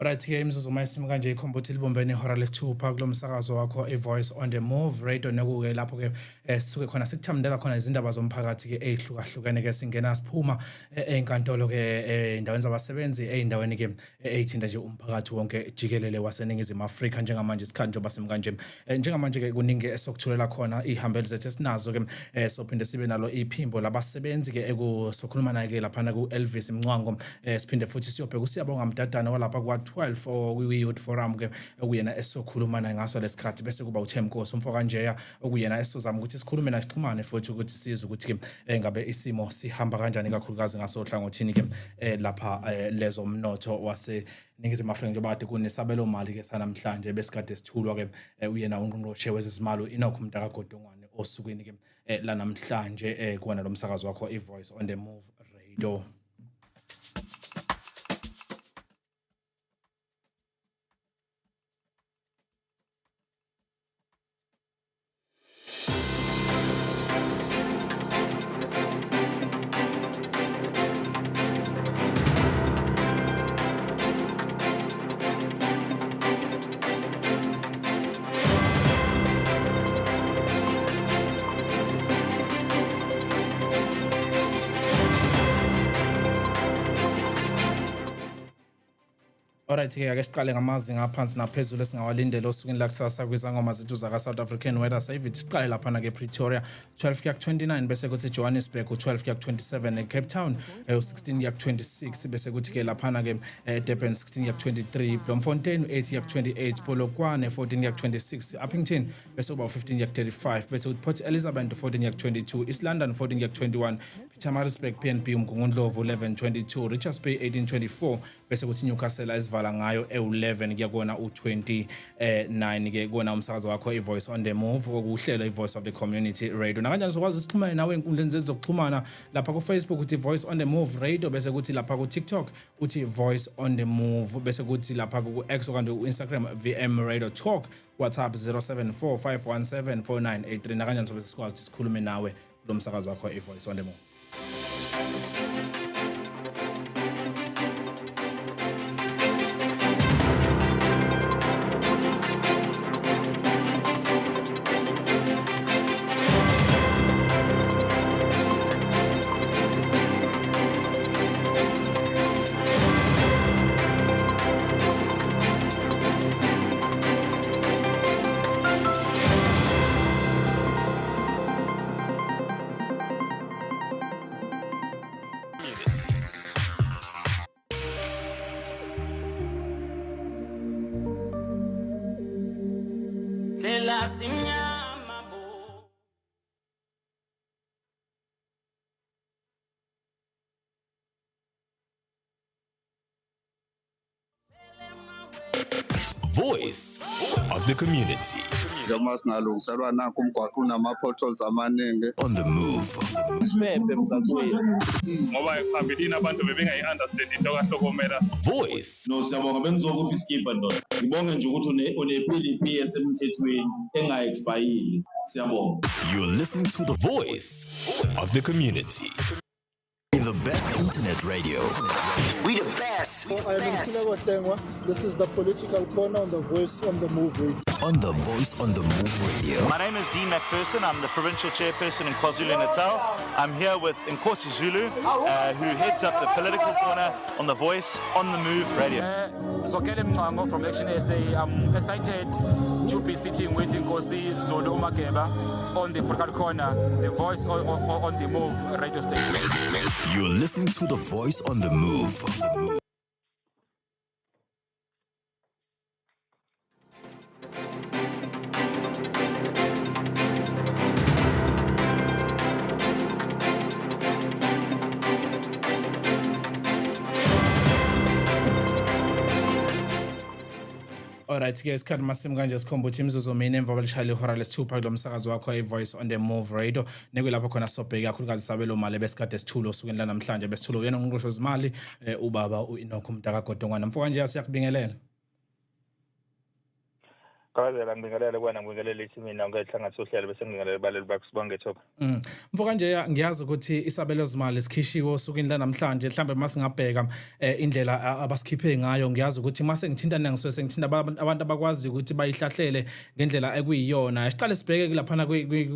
Right ke imzuzu mayisimo kanje ikhomba ukuthi libombene ihora lesithupha kulomsakazo wakho iVoice on the Move radio nekuke lapho ke sisuke khona sikuthamdela khona izindaba zomphakathi ke ezihlukahlukene ke singena siphuma einkantolo ke endaweni zabasebenzi eindaweni ke eithinta nje umphakathi wonke jikelele waseningizimu Afrika njengamanje isikhathi njoba simkanje njengamanje ke kuningi esokuthulela khona ihambeli zethu esinazo ke sophinde sibe nalo iphimbo labasebenzi ke sokhuluma naye ke lapha ku Elvis Mncwango siphinde futhi siyobheka usiyabonga mdadana walapha kwa 12 kwi-Youth Forum ke okuyena esokhuluma naye ngaso lesikhathi bese kuba uThemkosi umfoka njeya okuyena esizama ukuthi sikhulume naye sixhumane futhi ukuthi size ukuthi ke ngabe isimo sihamba kanjani kakhulukazi ngaso hlangothini ke lapha lezo mnotho wase ningizimu Afrika njengoba kade kunesabelo mali ke sanamhlanje besikade sithulwa ke uyena ungqongqoshe wezezimali Enoch Mtakagodongwane osukwini ke la namhlanje kuona lo msakazo wakho iVoice on the Move radio. Alright ke ake siqale ngamazinga aphansi naphezulu esingawalindela osukwini lakusasa kwizangoma zethu zaka South African weather service siqale lapha na ke Pretoria 12 kuya 29 bese kuthi Johannesburg u12 kuya 27 Cape Town u16 kuya 26 bese kuthi ke lapha na ke Durban 16 kuya 23 Bloemfontein 8 kuya 28 Polokwane 14 kuya 26 Upington bese kuba u15 kuya 35 bese kuthi Port Elizabeth 14 kuya 22 East London 14 kuya 21 Pietermaritzburg PNP uMgungundlovu 11:22 Richards Bay 18:24 bese kuthi Newcastle isivala ngayo e11 kuya kona u29 ke kona umsakazo wakho iVoice on the Move okuhlelo iVoice of the Community radio nakanjani sokwazi sixhumane nawe enkundleni zezokuxhumana lapha ku Facebook uthi Voice on the Move radio bese kuthi lapha ku TikTok uthi Voice on the Move bese kuthi lapha ku X okanye ku Instagram VM Radio Talk WhatsApp 0745174983 nakanjani sobe sikwazi sikhulume nawe lo msakazo wakho iVoice on the Move. Voice of the Community. On the Move. Voice. No, siyabonga bengizokuba iskipper ndoda. Ngibonge nje ukuthi une-PDP esemthethweni enga-expire. Siyabonga. You're listening to the Voice of the Community. The best internet radio. We the best. I am Nkululeko Hlengwa. This is the political corner on the Voice on the Move radio. On the Voice on the Move radio. My name is Dean McPherson. I'm the provincial chairperson in Kwazulu Natal. I'm here with Nkosi Zulu, who heads up the political corner on the Voice on the Move radio. Zokele Mncwango from Action SA. I'm excited to be sitting with Nkosi Zulu Makeba on the political corner, the Voice on the Move radio station. You're listening to the Voice on the Move. Alright ke isikhathi masimi kanje sikhomba ukuthi imizuzu mina emva kwalishaya ihora lesithupha kulo msakazo wakho iVoice on the Move radio nekulapho khona sobheka kakhulukazi sabelo mali besikade sithulo osukwini la namhlanje besithulo uyena ungqongqoshe wezimali ubaba uEnoch Mtakagodongwane mfoka nje siyakubingelela. Kwazela ngibingelele kwena ngibingelele ithini mina ngehlanganisa uhlelo bese ngibingelele baleli bakho sibonge Thoba. Mfoka nje ngiyazi ukuthi isabelo zimali sikhishiwe osukwini lanamhlanje mhlambe masingabheka indlela abasikhiphe ngayo ngiyazi ukuthi mase ngithintana ngisuke sengithinta abantu abakwazi ukuthi bayihlahlele ngendlela ekuyiyona siqale sibheke lapha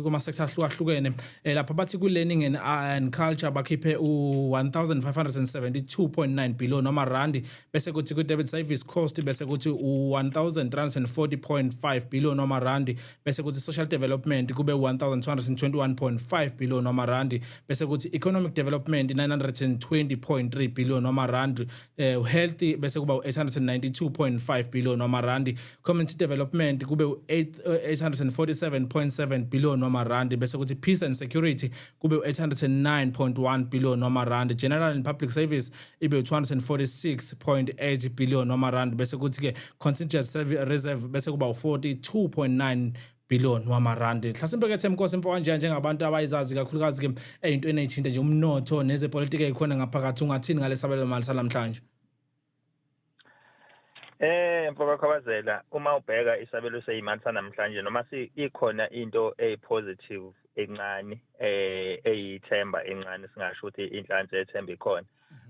kuma sector ahlukahlukene lapha bathi ku learning and culture bakhiphe u1572.9 billion noma randi bese kuthi ku debit service cost bese kuthi u1340.5 billion noma randi bese kuthi social development kube 1221.5 billion noma randi bese kuthi economic development 920.3 billion noma randi health bese kuba 892.5 billion noma randi community development kube 847.7 billion noma randi bese kuthi peace and security kube 809.1 billion noma randi general and public service ibe 246.8 billion noma randi bese kuthi ke contingent reserve bese kuba 42.9 billion wamarandi mhlasimbe ke Themkosi Mfoka njengabantu abayizazi kakhulukazi ke ezintweni ezithinta nje umnotho nezepolitiki ezikhona ngaphakathi ungathini ngalesabelo mali salamhlanje Mfoka Khwabazela uma ubheka isabelo seyimali sanamhlanje noma ikhona into eyipositive encane eyithemba encane singasho ukuthi inhlanhla ethemba ikhona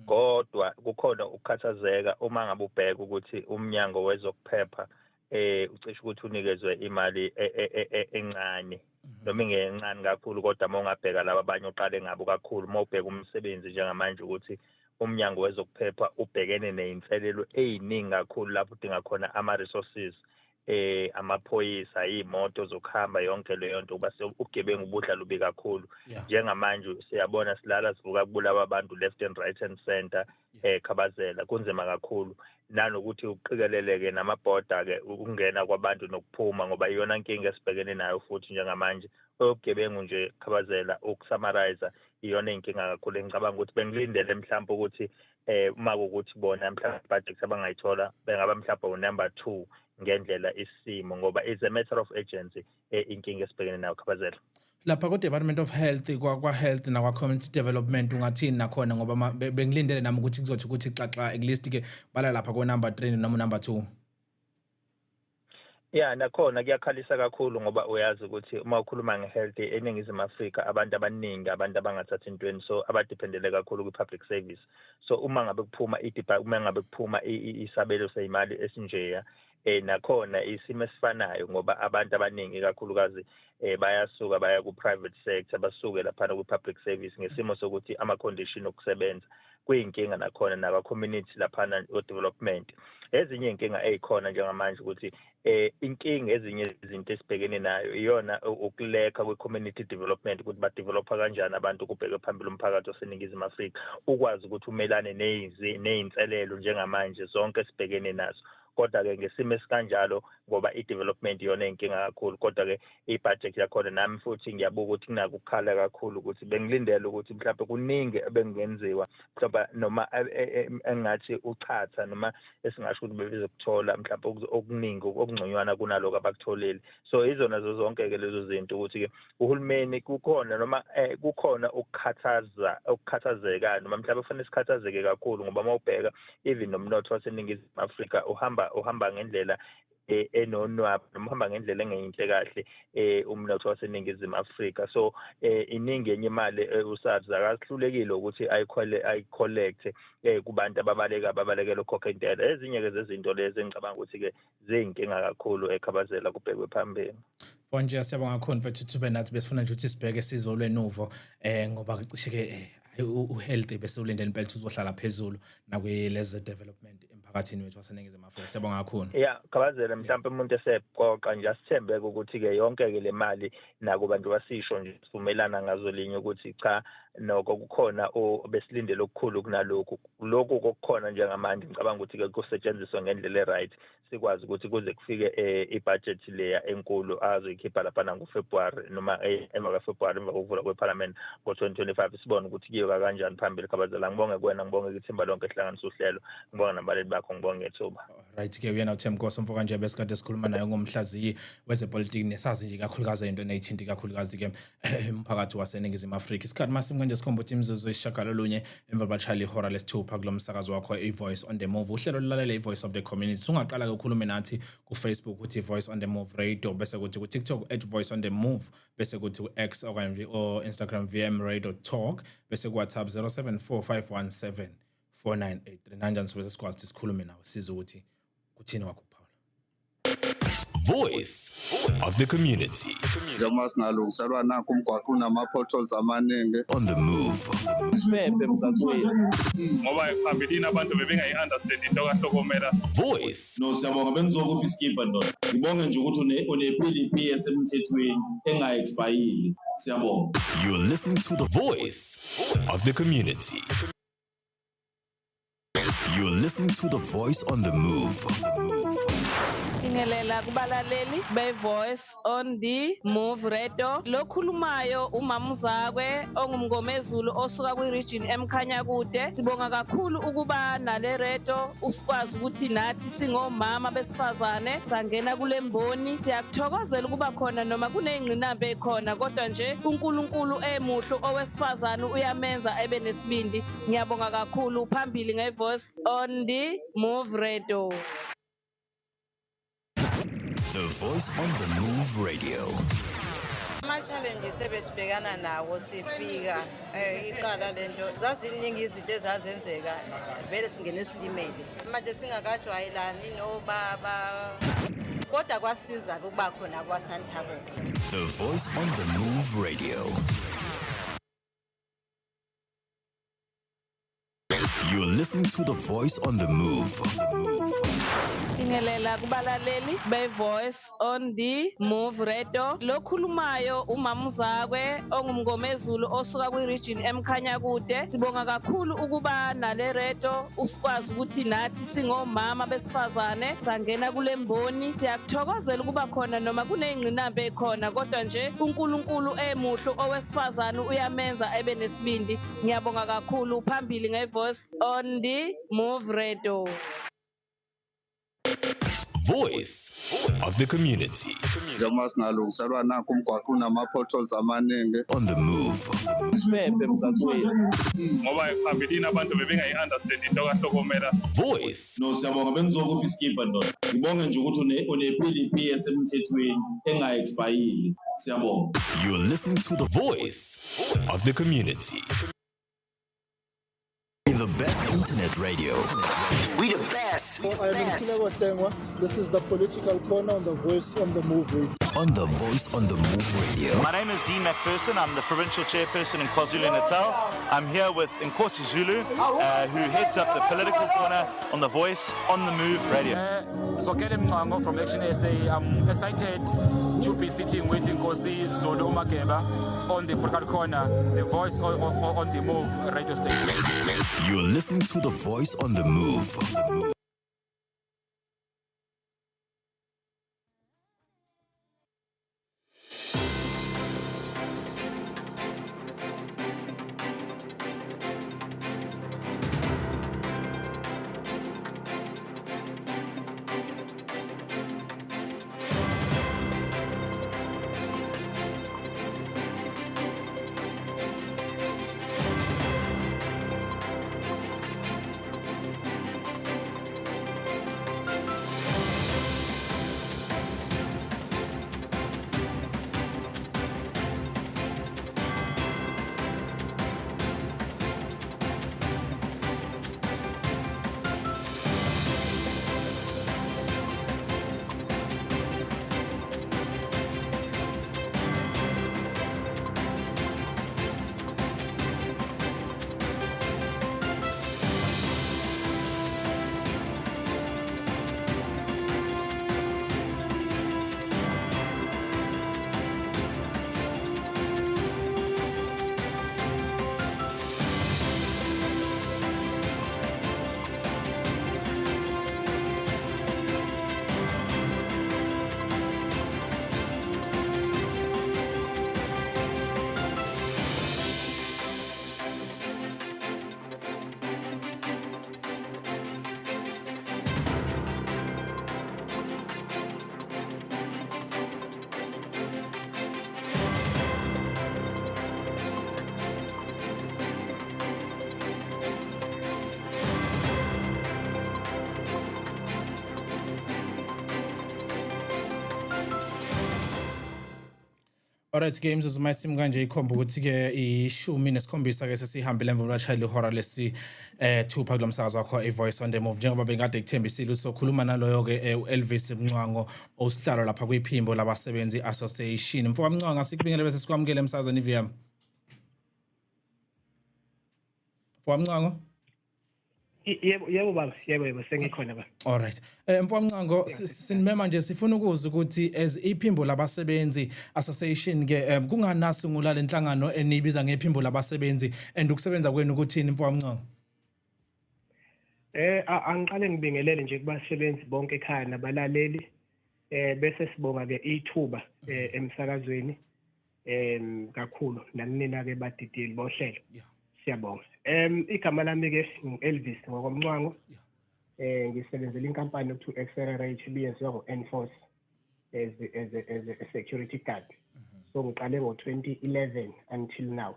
kodwa kukhona ukukhathazeka uma ngabe ubheka ukuthi umnyango wezokuphepha ucishe ukuthi unikezwe imali encane noma ingencane kakhulu kodwa uma ungabheka laba abanye uqale ngabo kakhulu uma ubheka umsebenzi njengamanje ukuthi umnyango wezokuphepha ubhekene neyinselelo eziningi kakhulu lapho udinga khona ama resources amaphoyisa imoto zokuhamba yonke leyo nto kuba ubugebengu budla lubi kakhulu njengamanje siyabona silala sivuka kubulawa abantu left and right and center Khwabazela kunzima kakhulu nanokuthi uqikeleleke namabhoda ke ukungena kwabantu nokuphuma ngoba iyona inkinga esibhekene nayo futhi njengamanje ubugebengu nje Khwabazela ukusummarize iyona inkinga kakhulu engicabanga ukuthi bengilindele mhlawumbe ukuthi uma ukuthi bona mhlawumbe budget abangayithola bengaba mhlawumbe number 2 ngendlela isimo ngoba is a matter of urgency inkinga esibhekene nayo Khwabazela lapha ku Department of Health kwa health na kwa community development ungathini nakhona ngoba bengilindele nami ukuthi kuzothi ukuthi xaxa at least ke bala lapha ko number 3 noma number 2 nakhona kuyakhalisa kakhulu ngoba uyazi ukuthi uma ukhuluma ngehealth eningizimu Afrika abantu abaningi abantu abangathathi intweni so abadependele kakhulu ku-public service so uma ngabe kuphuma isabelo seyimali esinjeya nakhona isimo esifanayo ngoba abantu abaningi kakhulukazi bayasuka baya ku-private sector basuke lapha ku-public service ngesimo sokuthi ama-condition okusebenza kuyinkinga nakhona naba-community laphana o-development ezinye inkinga ezikhona njengamanje ukuthi inkinga ezinye izinto esibhekene nayo iyona ukuleka kwe-community development ukuthi badevelopa kanjani abantu kubheke phambili umphakathi oseningizimu Afrika ukwazi ukuthi umelane neyinselelo njengamanje zonke esibhekene nazo kodwa-ke ngesimo esikanjalo ngoba i-development iyona inkinga kakhulu kodwa-ke i-budget yakhona nami futhi ngiyabuka ukuthi kunako ukukhala kakhulu ukuthi bengilindele ukuthi mhlawumbe kuningi ebengenziwa mhlawumbe noma engathi uchatha noma esingasho ukuthi bebezokuthola mhlawumbe okuningi okungconywana kunaloko abakutholile so izona zonke-ke lezo zinto ukuthi-ke uhulumeni kukhona noma kukhona ukukhathazeka noma mhlawumbe kufanele sikhathazeke kakhulu ngoba uma ubheka even nomnotho waseningizimu Afrika uhamba ngendlela enonwabo noma uhamba ngendlela engeyinhle kahle umnotho waseningizimu Afrika so iningi enye imali usazi akahlulekile ukuthi ayicollect kubantu ababalekela ukhokha intela ezinye ke zezinto lezi engicabanga ukuthi ke ziyinkinga kakhulu eKhwabazela kubhekwe phambili Fonje siyabonga kakhulu mfethu tube nathi besifuna nje ukuthi sibheke sizo lwenuvo ngoba cishe ke uhealth bese ulindele impela uzohlala phezulu nakweleze development emphakathini wethu waseningizimu Afrika siyabonga kakhulu Khwabazela mhlawumbe umuntu esebhoqa nje asithembeke ukuthi ke yonke ke le mali nako bantu basisho nje sivumelana ngazo linye ukuthi cha noko kukhona besilindele okukhulu kunalokho lokho kokukhona njengamanje ngicabanga ukuthi ke kusetshenziswa ngendlela eright sikwazi ukuthi kuze kufike ibudget leya enkulu azoyikhipha lapha ngoFebruary noma emva kaFebruary emva kokuvula kweParliament ngo-2025 sibone ukuthi kuyoka kanjani phambili Khwabazela ngibonge kuwena ngibonge ithimba lonke ehlanganisa uhlelo ngibonge nabaleli bakho ngibonge ethuba right ke uyena uThemkosi Mfoka nje besikade sikhuluma naye ngomhlaziyi wezepolitiki nesazi nje kakhulukazi into enayithinta kakhulukazi ke umphakathi waseningizimu Afrika isikhathi manje sikhomba ukuthi imizuzu isishagalolunye emva bachayela ihora lesithupha kulo msakazo wakho iVoice on the Move. Uhlelo lulalela iVoice of the Community. Ungaqala ke ukhulume nathi kuFacebook uthi Voice on the Move Radio, bese kuthi kuTikTok @Voice on the Move, bese kuthi kuX okanye Instagram VM Radio Talk, bese kuWhatsApp 0745174983. Nanjani sobe sesikwazi ukuthi sikhulume nawe size ukuthi kuthini wakho Paul. Voice of the Community. Njengoba singalungiselwa nakho umgwaqo unama-potholes amaningi. On the Move. Siphephe emgaqweni ngoba phambilini abantu bebengayi-understand into kahlokomela. Voice No, siyabonga bengizokuphi iskipha ndoda. Ngibonge nje ukuthi une-PDP esemthethweni enga-expayili. Siyabonga. You're listening to the Voice of the Community. You're listening to the Voice on the Move. Ingelela kubalaleli be-Voice on the Move Radio. Lokhulumayo umamuzakwe ongumngomezulu osuka kwi-region emkhanya kude. Sibonga kakhulu ukuba nale radio usikwazi ukuthi nathi singomama besifazane sangena kule mboni. Siyakuthokozela ukuba khona noma kuney'ngqinamba ekhona, kodwa nje uNkulunkulu emuhle owesifazane uyamenza ebe nesibindi. Ngiyabonga kakhulu. Phambili nge-Voice on the Move Radio. The Voice on the Move Radio. Ama-challenges ebesibhekana nawo sifika iqala lento zaziningi izinto ezazenzeka vele singene esilimele manje singakajwayelani nobaba kodwa kwasiza ukuba khona kwaSanthabo. The Voice on the Move Radio. You're listening to the Voice on the Move. Ingelela kubalaleli be-Voice on the Move Radio. Lokhulumayo umamuzakwe ongumngomezulu osuka kwi-region emkhanya kude. Sibonga kakhulu ukuba nale radio usikwazi ukuthi nathi singomama besifazane sangena kule mboni. Siyakuthokozela ukuba khona noma kuney'ngqinamba ekhona, kodwa nje uNkulunkulu emuhle owesifazane uyamenza ebe nesibindi. Ngiyabonga kakhulu. Phambili nge-Voice on the Move Radio. Voice of the Community. Njengoba singalungiselwa nakho umgwaqo unama-potholes amaningi. On the Move. Siphephe emgaqweni ngoba phambilini abantu bebengayi-understand into kahlokomela. Voice No, siyabonga bengizokuphi iskipha ndoda. Ngibonge nje ukuthi une-PDP esemthethweni enga-expayili. Siyabonga. You're listening to the Voice of the Community. The best internet radio. We the best. So I'm Mkhuleko Hlengwa. This is the political corner on the Voice on the Move Radio. On the Voice on the Move Radio. My name is Dean McPherson. I'm the provincial chairperson in Kwazulu Natal. I'm here with Kwazulu, who heads up the political corner on the Voice on the Move Radio. So Kelem Mnqango from Action SA. I'm excited to be sitting with Kwazulu Natal on the political corner, the Voice on the Move radio station. You're listening to the Voice on the Move. Alright games uzimayisimi kanje ikhomba ukuthi ke ishumi nesikhombisa ke sesihambile emva kwachayela ihora lesi 2 kulo msakazo wakho iVoice on the Move njengoba bengade kuthembisile usokhuluma naloyo ke uElvis Mncwango osihlalo lapha kwiphimbo labasebenzi association. Mfowethu Mncwango asikubingele bese sikwamukele emsakazweni iVM. Mfowethu Mncwango Yebo baba, yebo sengikhona baba. Alright. Mfowethu Mncwango sinimema nje sifuna ukuza ukuthi as iphimbo labasebenzi association ke kunganasungula lenhlangano enibiza ngephimbo labasebenzi and ukusebenza kwenu ukuthini mfowethu Mncwango? Angiqale ngibingelele nje kubasebenzi bonke ekhaya nabalaleli bese sibonga ke ithuba emsakazweni kakhulu nakunina ke badidili bohlelo. Siyabonga. Igama lami ke ngu-Elvis ngokomncwango. Ngisebenzela inkampani okuthiwa Accelerate liyenziwa ngo-Enforce as a security guard. So ngiqale ngo-2011 until now.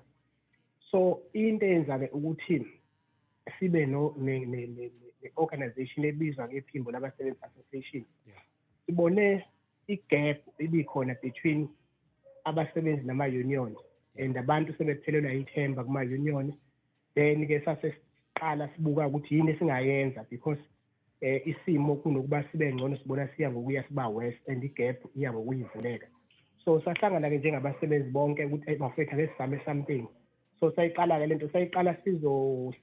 So into eyenza ke ukuthi sibe ne-organization ebizwa ngephimbo labasebenzi association. Sibone i-gap ibikhona between abasebenzi nama-union and abantu sebephelelwa ithemba kuma-union. Then ke sasiqala sibuka ukuthi yini esingayenza because isimo kunokuba sibe ngcono sibona siya ngokuya siba worse and igap iya ngokuyivuleka. So sahlangana ke njengabasebenzi bonke ukuthi bafethu ake sizame something. So sayiqala ke lento sayiqala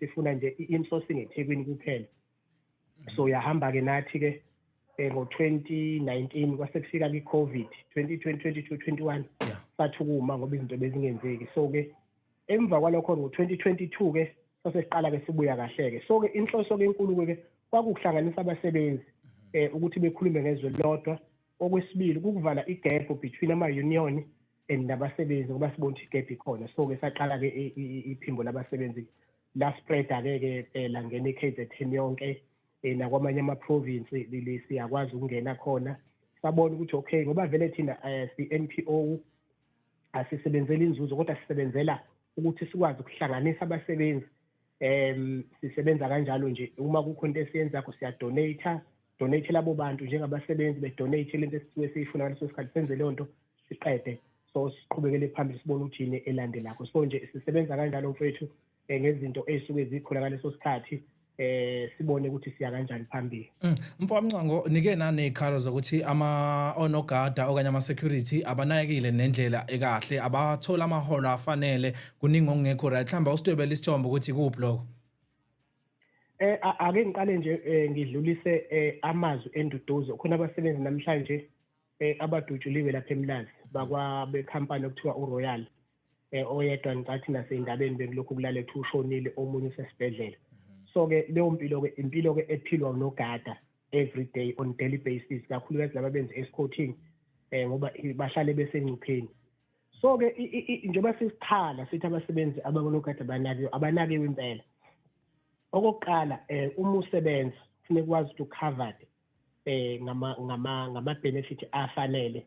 sifuna nje i-insourcing eThekwini kuphela. So yahamba ke nathi ke ngo-2019 kwase kufika i-COVID 2020-2021 sathukuma ngoba izinto bezingenzeki. So ke emva kwalokho ngo-2022 ke sasiqala ke sibuya kahle ke. So ke inhloso ke enkulu ke kwakuhlanganisa abasebenzi ukuthi bekhulume ngezwe lodwa. Okwesibili ukuvala igap between ama-union and nabasebenzi ngoba sibona ukuthi igap ikhona. So ke saqala ke iphimbo labasebenzi la spreada ke langena eKZN yonke nakwamanye ama-province siyakwazi ukungena khona. Sabona ukuthi okay ngoba vele thina si-NPO asisebenzeli inzuzo kodwa sisebenzela ukuthi sikwazi ukuhlanganisa abasebenzi. Sisebenza kanjalo nje uma kukho into esiyenzakho donate labo bantu njengabasebenzi bedonate lento esithiwe siyifuna ngaleso sikhathi senze leyo nto siqede. So siqhubekele phambili sibone ukuthi yini elandelako. So nje sisebenza kanjalo mfethu ngezinto ezisuke zikhona ngaleso sikhathi sibone ukuthi siya kanjani phambili. Mfowethu Mncwango nike nanezikhalo zokuthi onogada okanye ama-security abanakekile nendlela ekahle abathola amaholo afanele kuningi okungekho right. Mhlawumbe usitwebela isithombe ukuthi kuphi lokho? Ake ngiqale nje ngidlulise amazwi enduduzo. Khona abasebenzi namhlanje abadutshuliwe lapha eMlazi bekhampani okuthiwa uRoyal. Oyedwa ngicathi naseyindabeni bekulokhu kulale kuthi ushonile omunye usesibhedlela. So ke leyo mpilo ke impilo ke ephilwa unogada every day on daily basis kakhulukazi laba benza escorting ngoba bahlale besengcupheni. So ke njengoba sisikhala sithi abasebenzi abanogada abanakiwe impela. Okokuqala uma usebenza kufanele ukwazi ukuthi ucovered ngama benefit afanele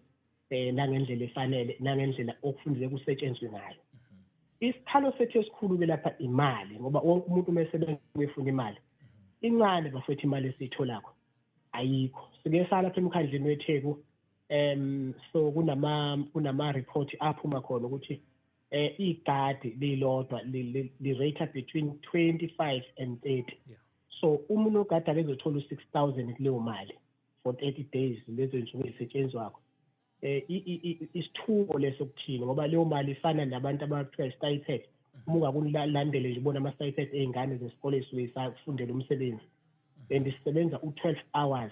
nangendlela efanele nangendlela okufuneka kusetshenzwe ngayo. Isikhalo sethu esikhulu ke lapha imali ngoba wonke umuntu umesebenza uyefuna imali. Incane bafethu imali esitholako ayikho. Sike sala lapha emkhandleni weTheku so kunama report aphuma khona ukuthi igadi lilodwa li rate between 25 and 30. So umuntu ogada bezothola u6000 kuleyo mali for 30 days lezo nsuku ezisetshenzwako. Isithuko leso kuthini ngoba leyo mali ifana nabantu abakuthiwa stipend. Uma ungakulandele nje ubona ama-stipend ey'ngane zesikole esuke safundela umsebenzi and sisebenza u-12 hours.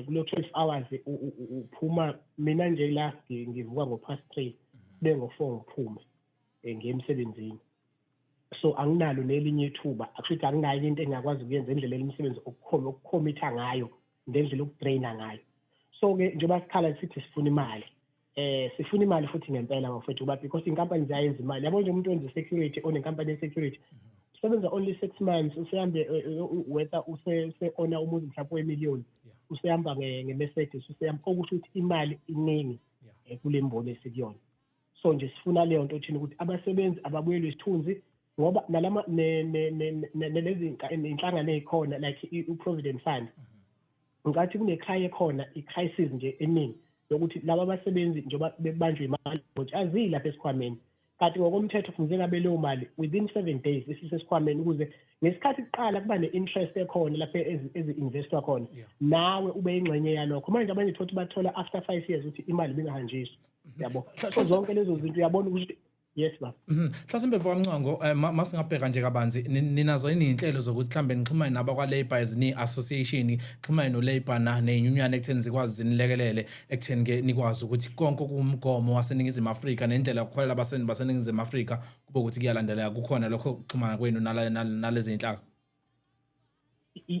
Kulo 12 hours uphuma mina nje la ngivuka ngo-3:30 kube ngo-4 ngiphume ngemsebenzini. So anginalo nelinye ithuba actually anginayo into engakwazi ukuyenza endlela umsebenzi okukhomitha ngayo ngendlela okudraina ngayo. So ke njengoba sikhala sithi sifuna imali sifuna imali futhi ngempela bafethu kuba because inkampani ziyayenza imali. Yabo nje umuntu wenza security onenkampani ye-security usebenza only 6 months usehambe whether use-ona umuzi mhlawumbe we-1,000,000 usehamba nge-Mercedes usehamba okusho ukuthi imali iningi kule mbono esikuyona. So nje sifuna leyo nto thina ukuthi abasebenzi ababuyelwe isithunzi ngoba nalama lezi inhlangano ezikhona like u-Provident Fund ngathi kunekhaya khona i-crisis nje eningi yokuthi laba abasebenzi njengoba bebanjwe imali ukuthi azilapha esikhwameni kanti ngokomthetho kufuneka beleyo mali within 7 days isisesikhwameni ukuze ngesikhathi kuqala kuba ne-interest ekhona lapha ezi-investwa khona nawe ube ingxenye yalokho manje abanye thothi bathola after 5 years ukuthi imali bingahanjiswa yabo so zonke lezo zinto uyabona ukuthi yes baba mhlasimbe mfowamncango masingabheka nje kabanzi ninazo inhlelo zokuthi mhlambe nixhumane naba kwa-labor as ni-association xhumane no-labor nenyunyana ekutheni zikwazi zinilekelele ekutheni ke nikwazi ukuthi konke kumgomo waseningizimu Afrika nendlela yokuholela abasebenzi baseningizimu Afrika kube ukuthi kuyalandeleka kukhona lokho kuxhumana kwenu nalezi inhlaka.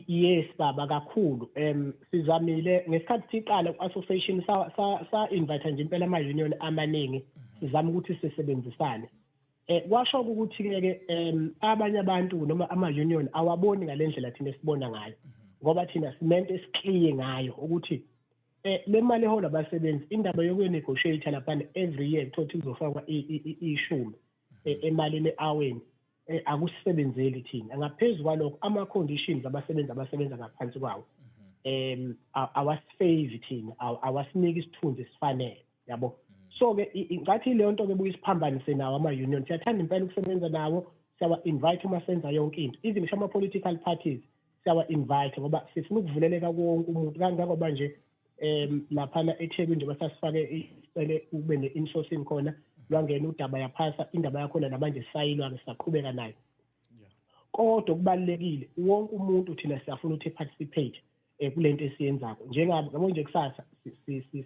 Yes baba kakhulu sizamile ngesikhathi siqala ku-association sa invite nje impela ama-union amaningi sizama ukuthi sisebenzisane kwasho ukuthi ke abanye abantu noma ama-union awaboni ngalendlela thina sibona ngayo ngoba thina simente sikliye ngayo ukuthi le mali ehola abasebenzi indaba yokunegotiate lapha every year thothi izofakwa ishumi emalini aweni akusebenzeli thina ngaphezulu kwalokho ama-conditions abasebenza ngaphansi kwawo awasifavor thina awasiniki isithunzi esifanele yabo so-ke ngathi leyo nto-ke buye isiphambanise nawo ama-union siyathanda impela ukusebenza nawo siyawa-invite uma senza yonke into even ngisho ama-political parties siyawa-invite ngoba sifuna ukuvuleleka kuwonke umuntu kangangoba nje laphana eThekwini njengoba sasifake isicele ube ne-insourcing khona lwangena udaba yaphasa indaba yakhona namanje sayilwa sisaqhubeka nayo kodwa kubalulekile wonke umuntu thina siyafuna ukuthi participate kulento esiyenzako njengabo nje kusasa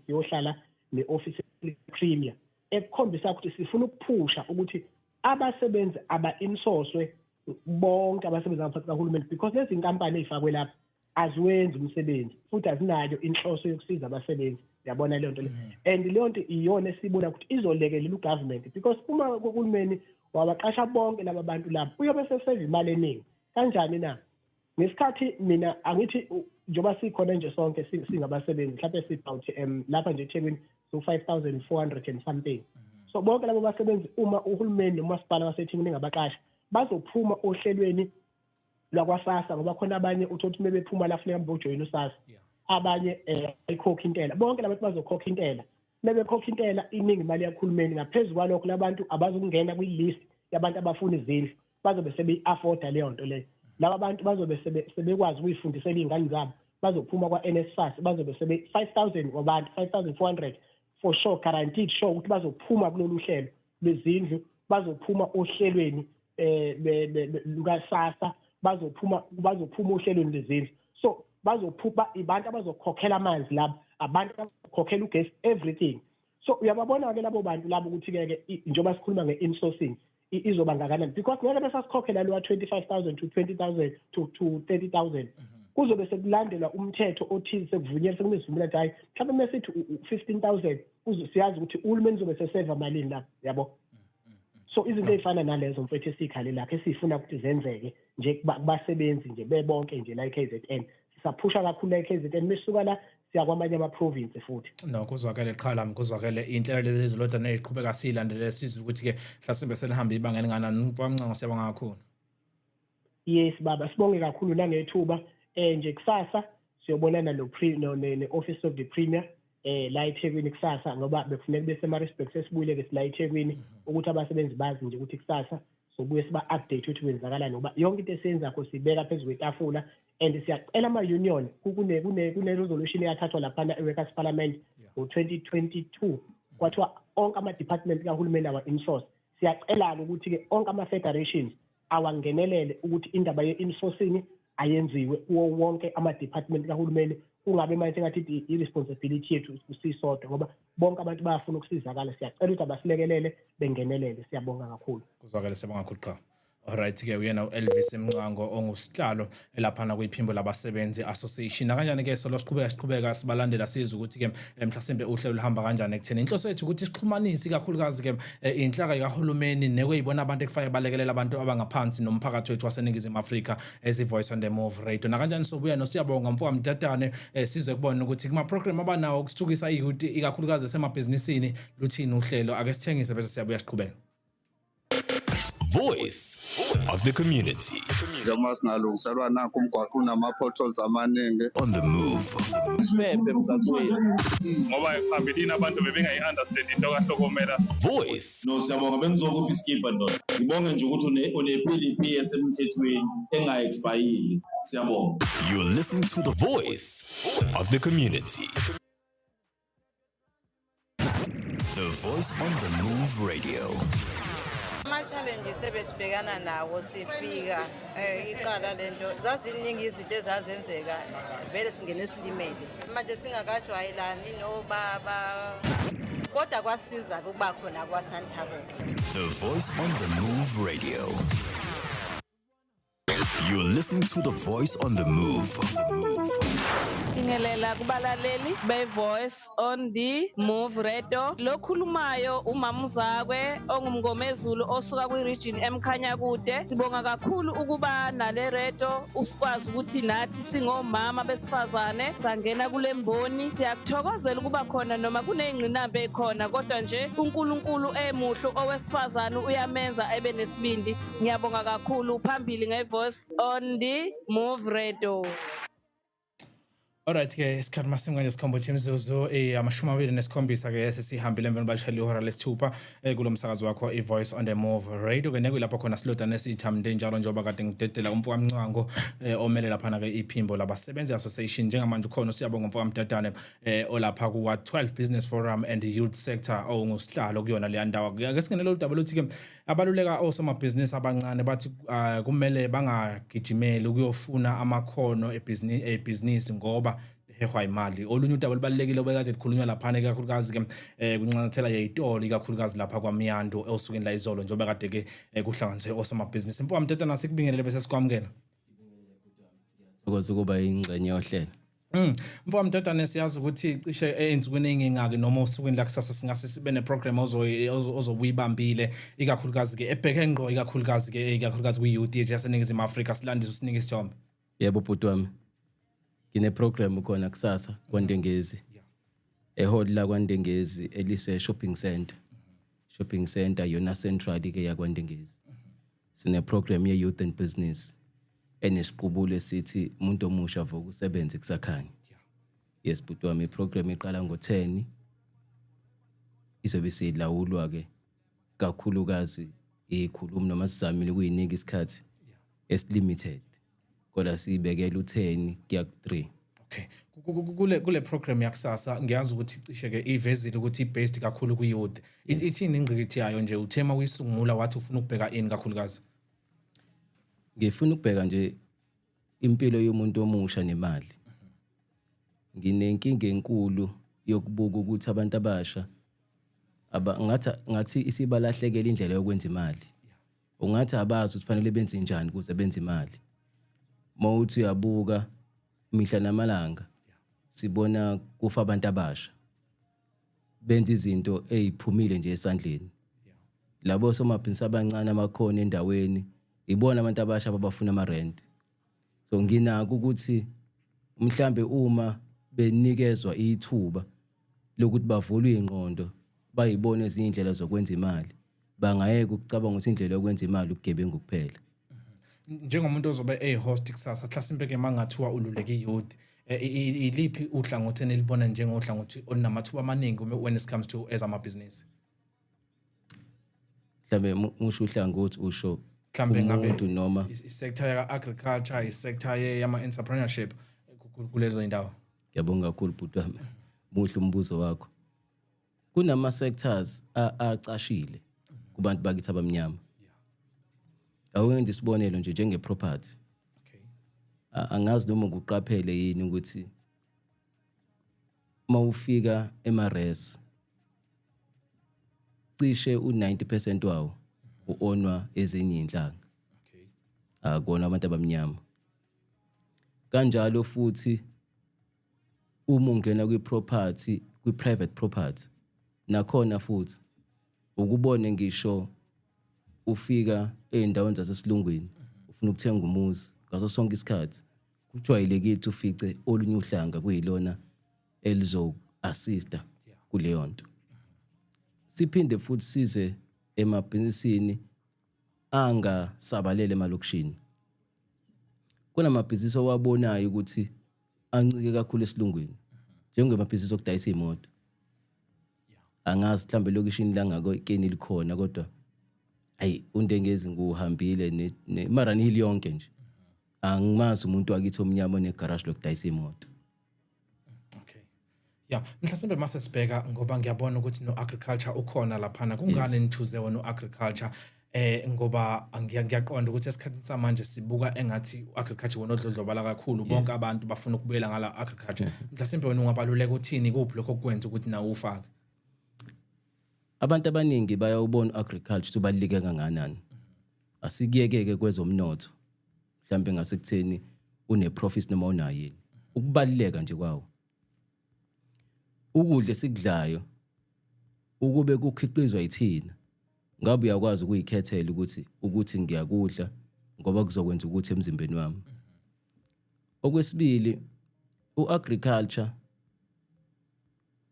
siyohlala ne-office premier ekukhombisa ukuthi sifuna ukuphusha ukuthi abasebenzi aba-insourcwe bonke abasebenzi ngaphansi kahulumeni because lezi inkampani ey'fakwe lapha aziwenzi umsebenzi futhi azinayo inhloso yokusiza abasebenzi yabona leyo nto le and leyo nto iyona esibona ukuthi izolekelela ugovernment because uma uhulumeni wabaqasha bonke laba bantu labo uyobe seseva imali eningi kanjani na ngesikhathi mina angithi njengoba sikhona nje sonke singabasebenzi mhlawumbe sibawuthi lapha nje eThekwini so 5,400 and something so bonke labo basebenzi uma uhulumeni nomasipala waseThekwini ngabaqasha bazophuma ohlelweni lwakwasasa ngoba khona abanye uthothi mebephuma la funeka bojoyina usasa abanye ayikhokha intela bonke labantu bazokhokha intela mebekhokha intela iningi imali yakhulumeni ngaphezulu kwalokho labantu abazokungena kwi-list yabantu abafuna izindlu bazobe sebe-afforda leyo nto leyo laba abantu bazobe sebekwazi ukuyifundisela iy'ngane zabo bazophuma kwa-NSFAS bazobe 5,000 wabantu 5,400 for sure guaranteed sure ukuthi bazophuma kulolu hlelo lwezindlu bazophuma ohlelweni lukasasa bazophuma ohlelweni lezindlu so bazophuma abantu abazokhokhela amanzi labo abantu abazokhokhela ugesi everything so uyababona-ke labo bantu labo ukuthi-ke njengoba sikhuluma nge-insourcing izoba ngakanani because ngeke besasikhokhela lowa 25,000 to 20,000 to 30,000 kuzobe sekulandelwa umthetho othize sekuvunyelwa sekunesivumelwano ukuthi hayi mhlawumbe mesithi 15,000 siyazi ukuthi uhulumeni uzobe seseva malini lapho yabo so izinto ey'fana nalezo mfethu esiyikhale lakho esiyifuna ukuthi zenzeke nje kubasebenzi nje bebonke nje la i-KZN sisaphusha kakhulu la i-KZN mesisuka la siya kwamanye ama-province futhi no kuzwakele qhalami kuzwakele iy'nhlelo lezi ezilodwa ney'qhubeka siyilandelele sizwe ukuthi-ke mhlasimbe selihambe ibanga elinganani mfowamncango siyabonga kakhulu yes baba sibonge kakhulu nangethuba nje kusasa siyobonana ne-office of the premier la eThekwini kusasa ngoba bekufuneka besema-Respect sesibuyile-ke sila eThekwini ukuthi abasebenzi bazi nje ukuthi kusasa sobuye siba-update ukuthi kwenzakalani ngoba yonke into esiyenzakho siyibeka phezu kwetafula and siyacela ama-union kune-resolution eyathathwa laphana e-Workers Parliament ngo-2022 kwathiwa onke ama-department kahulumeni awa-insource siyacela-ke ukuthi-ke onke ama-federations awangenelele ukuthi indaba ye-insourcing ayenziwe kuwo wonke ama-department kahulumeni kungabe manje engathi i-responsibility yethu sisodwa ngoba bonke abantu bayafuna ukusizakala siyacela ukuthi abasilekelele bengenelele siyabonga kakhulu kuzwakele siyabonga kakhulu qha alright-ke uyena u-Elvis Mncango ongusihlalo elaphana kwiphimbo labasebenzi association nakanjani-ke solo siqhubeka sibalandela sizwe ukuthi-ke mhlasimbe uhlelo luhamba kanjani ekutheni inhloso yethu ukuthi sixhumanise ikakhulukazi-ke inhlaka kahulumeni nekuyibona abantu ekufake balekelela abantu abangaphansi nomphakathi wethu waseningizimu Afrika ezi-Voice on the Move radio nakanjani sobuya nosiyabonga mfowamdatane sizwe kubona ukuthi kuma-program abanawo kusithukisa i-youth ikakhulukazi esemabhizinisini luthini uhlelo ake sithengise bese siyabuya siqhubeka voice of the community. Njengoba singalungiselwa nakho umgwaqo unama-potholes amaningi. On the move. Siphephe emgaqweni ngoba phambilini abantu bebengayi-understand into kahlokomela. Voice. No, siyabonga bengizokuphi iskipha ndoda. Ngibonge nje ukuthi une-PLP esemthethweni enga-expayili. Siyabonga. You're listening to the voice of the community. The Voice on the Move Radio. Ama-challenges ebesibhekana nawo sifika iqala lento zaziningi izinto ezazenzeka vele singene esilimele manje singakajwayelani nobaba kodwa kwasiza ukuba khona kwaSanthabo. The Voice on the Move Radio. You're listening to the Voice on the Move. Ingelela kubalaleli be-Voice on the Move Radio lokhulumayo umamuzakwe ongumngomezulu osuka kwi-region emkhanya kude. Sibonga kakhulu ukuba nale radio usikwazi ukuthi nathi singomama besifazane sangena kule mboni. Siyakuthokozela ukuba khona noma kuneyingqinamba ekhona kodwa nje uNkulunkulu emuhlo owesifazane uyamenza ebe nesibindi. Ngiyabonga kakhulu phambili nge-Voice on the Move Radio. Alright ke isikhathi masinga nje sikhombo chimzuzu amashumi 27 ke sesihambile emveni bashali ihora lesithupha kulomsakazo wakho iVoice on the Move Radio ke nekulapho khona siloda nesithamde njalo njengoba kade ngidedela umfuka Mncwango omele lapha na ke iphimbo labasebenzi association njengamanje khona siyabonga umfuka Mtatane olapha ku 12 Business Forum and Youth Sector ongusihlalo kuyona le ndawo ke singenelo udaba lothi ke abaluleka osomabhizinisi abancane bathi kumele bangagijimeli ukuyofuna amakhono ebusiness ngoba ehwa imali olunye udaba libalekile obekade likhulunywa lapha ke kakhulukazi ke kunxanyathela yezitolo kakhulukazi lapha kwaMiyando osukeni la izolo njengoba kade ke kuhlanganiswe osomabhizinisi mfowethu Mtata nasikubingelele bese sikwamukela ukuthi kuba ingcenye yohlelo. Mfowethu Mtata siyazi ukuthi cishe ensukwini engingake noma usukwini la kusasa singase sibe neprogram ozobuyibambile ikakhulukazi ke ebheke ngqo ikakhulukazi kwi-youth yaseNingizimu Afrika silandise usinike isithombe. Yebo bhuti wami. Ngine program khona kusasa kwaNdengezi. Ehall la kwaNdengezi elise shopping center. Shopping center yona central ke yakwaNdengezi. Sine program ye youth and business. Enesiqubulo esithi umuntu omusha voku usebenze kusakhanya. Yes bhuti wami iprogram iqala ngo10 izobe silawulwa ke kakhulukazi ikhulumi noma sizamile kuyinika isikhathi esilimited. Kodwa sibekela u10 kuya ku3. Okay. Kule program yakusasa ngiyazi ukuthi cishe ke ivezile ukuthi ibased kakhulu kwi-youth. Ithini ingqikithi yayo nje uthema uyisungula wathi ufuna ukubheka ini kakhulukazi? Ngifuna ukubheka nje impilo yomuntu omusha nemali. Nginenkinga enkulu yokubuka ukuthi abantu abasha ngathi isibalahlekela indlela yokwenza imali. Ungathi abazi ukuthi fanele benze njani ukuze benze imali. Mawuthi uyabuka mihla namalanga sibona kufa abantu abasha benza izinto eziphumile nje esandleni. Labo somabhizinisi abancane amakhono endaweni ibona abantu abasha abafuna ama-rent. So nginaka ukuthi mhlambe uma benikezwa ithuba lokuthi bavule ingqondo bayibone izindlela zokwenza imali bangayeka ukucabanga ukuthi indlela yokwenza imali ubugebengu kuphela. Njengomuntu ozobe host kusasa mhlasimbe ke mangathiwa ululeke youth iliphi uhlangothi enilibona njengohlangothi onamathuba amaningi when it comes to ezamabhizinisi? Mhlambe musho uhlangothi usho mhlambe ngabe noma isector ya agriculture isector yama entrepreneurship kulezo indawo. Ngiyabonga kakhulu bhuti wami. Muhle umbuzo wakho. Kunama sectors acashile kubantu bakithi abamnyama. Awenze isibonelo nje njenge property. Okay. Angazi noma ukuqaphele yini ukuthi mawufika emares cishe u90% wawo uonwa ezinye inhlanga. Okay. Akona abantu abamnyama. Kanjalo futhi uma ungena kwi-property, kwi-private property nakhona futhi ukubone ngisho ufika eindaweni zasesilungwini ufuna ukuthenga umuzi ngaso sonke isikhathi kujwayelekile ukuthi ufice olunye uhlanga kuyilona elizo assista kuleyo nto. Siphinde futhi size emabhizinisini angasabalele emalokishini. Kunamabhizinisi owabonayo ukuthi ancike kakhulu esilungwini njengemabhizinisi okudayisa imoto. Angazi mhlambe lokishini la ngakokeni likhona kodwa ayi undengezi nguhambile mara nihili yonke nje. Angimazi umuntu wakithi omnyama onegarage lokudayisa imoto. Yeah, mhlasimbe mase sibheka ngoba ngiyabona ukuthi no agriculture ukhona laphana. Kungani nithuze wona agriculture? Ngoba ngiyaqonda ukuthi esikhathini samanje sibuka engathi agriculture wona odlodlobala kakhulu bonke abantu bafuna ukubuyela ngala agriculture. Mhlasimbe wena ungabaluleka uthini kuphi lokho kwenza ukuthi nawo ufake? Abantu abaningi bayawubona agriculture tubaluleke kangakanani. Asikiyeke kwezomnotho. Mhlambe ngasekutheni une profit noma unayo yini. Ukubaluleka nje kwawo. Ukudla esikudlayo ukube kukhiqizwa yithina ngabe uyakwazi ukuyikhethela ukuthi ngiyakudla ngoba kuzokwenza ukuthi emzimbeni wami. Okwesibili uagriculture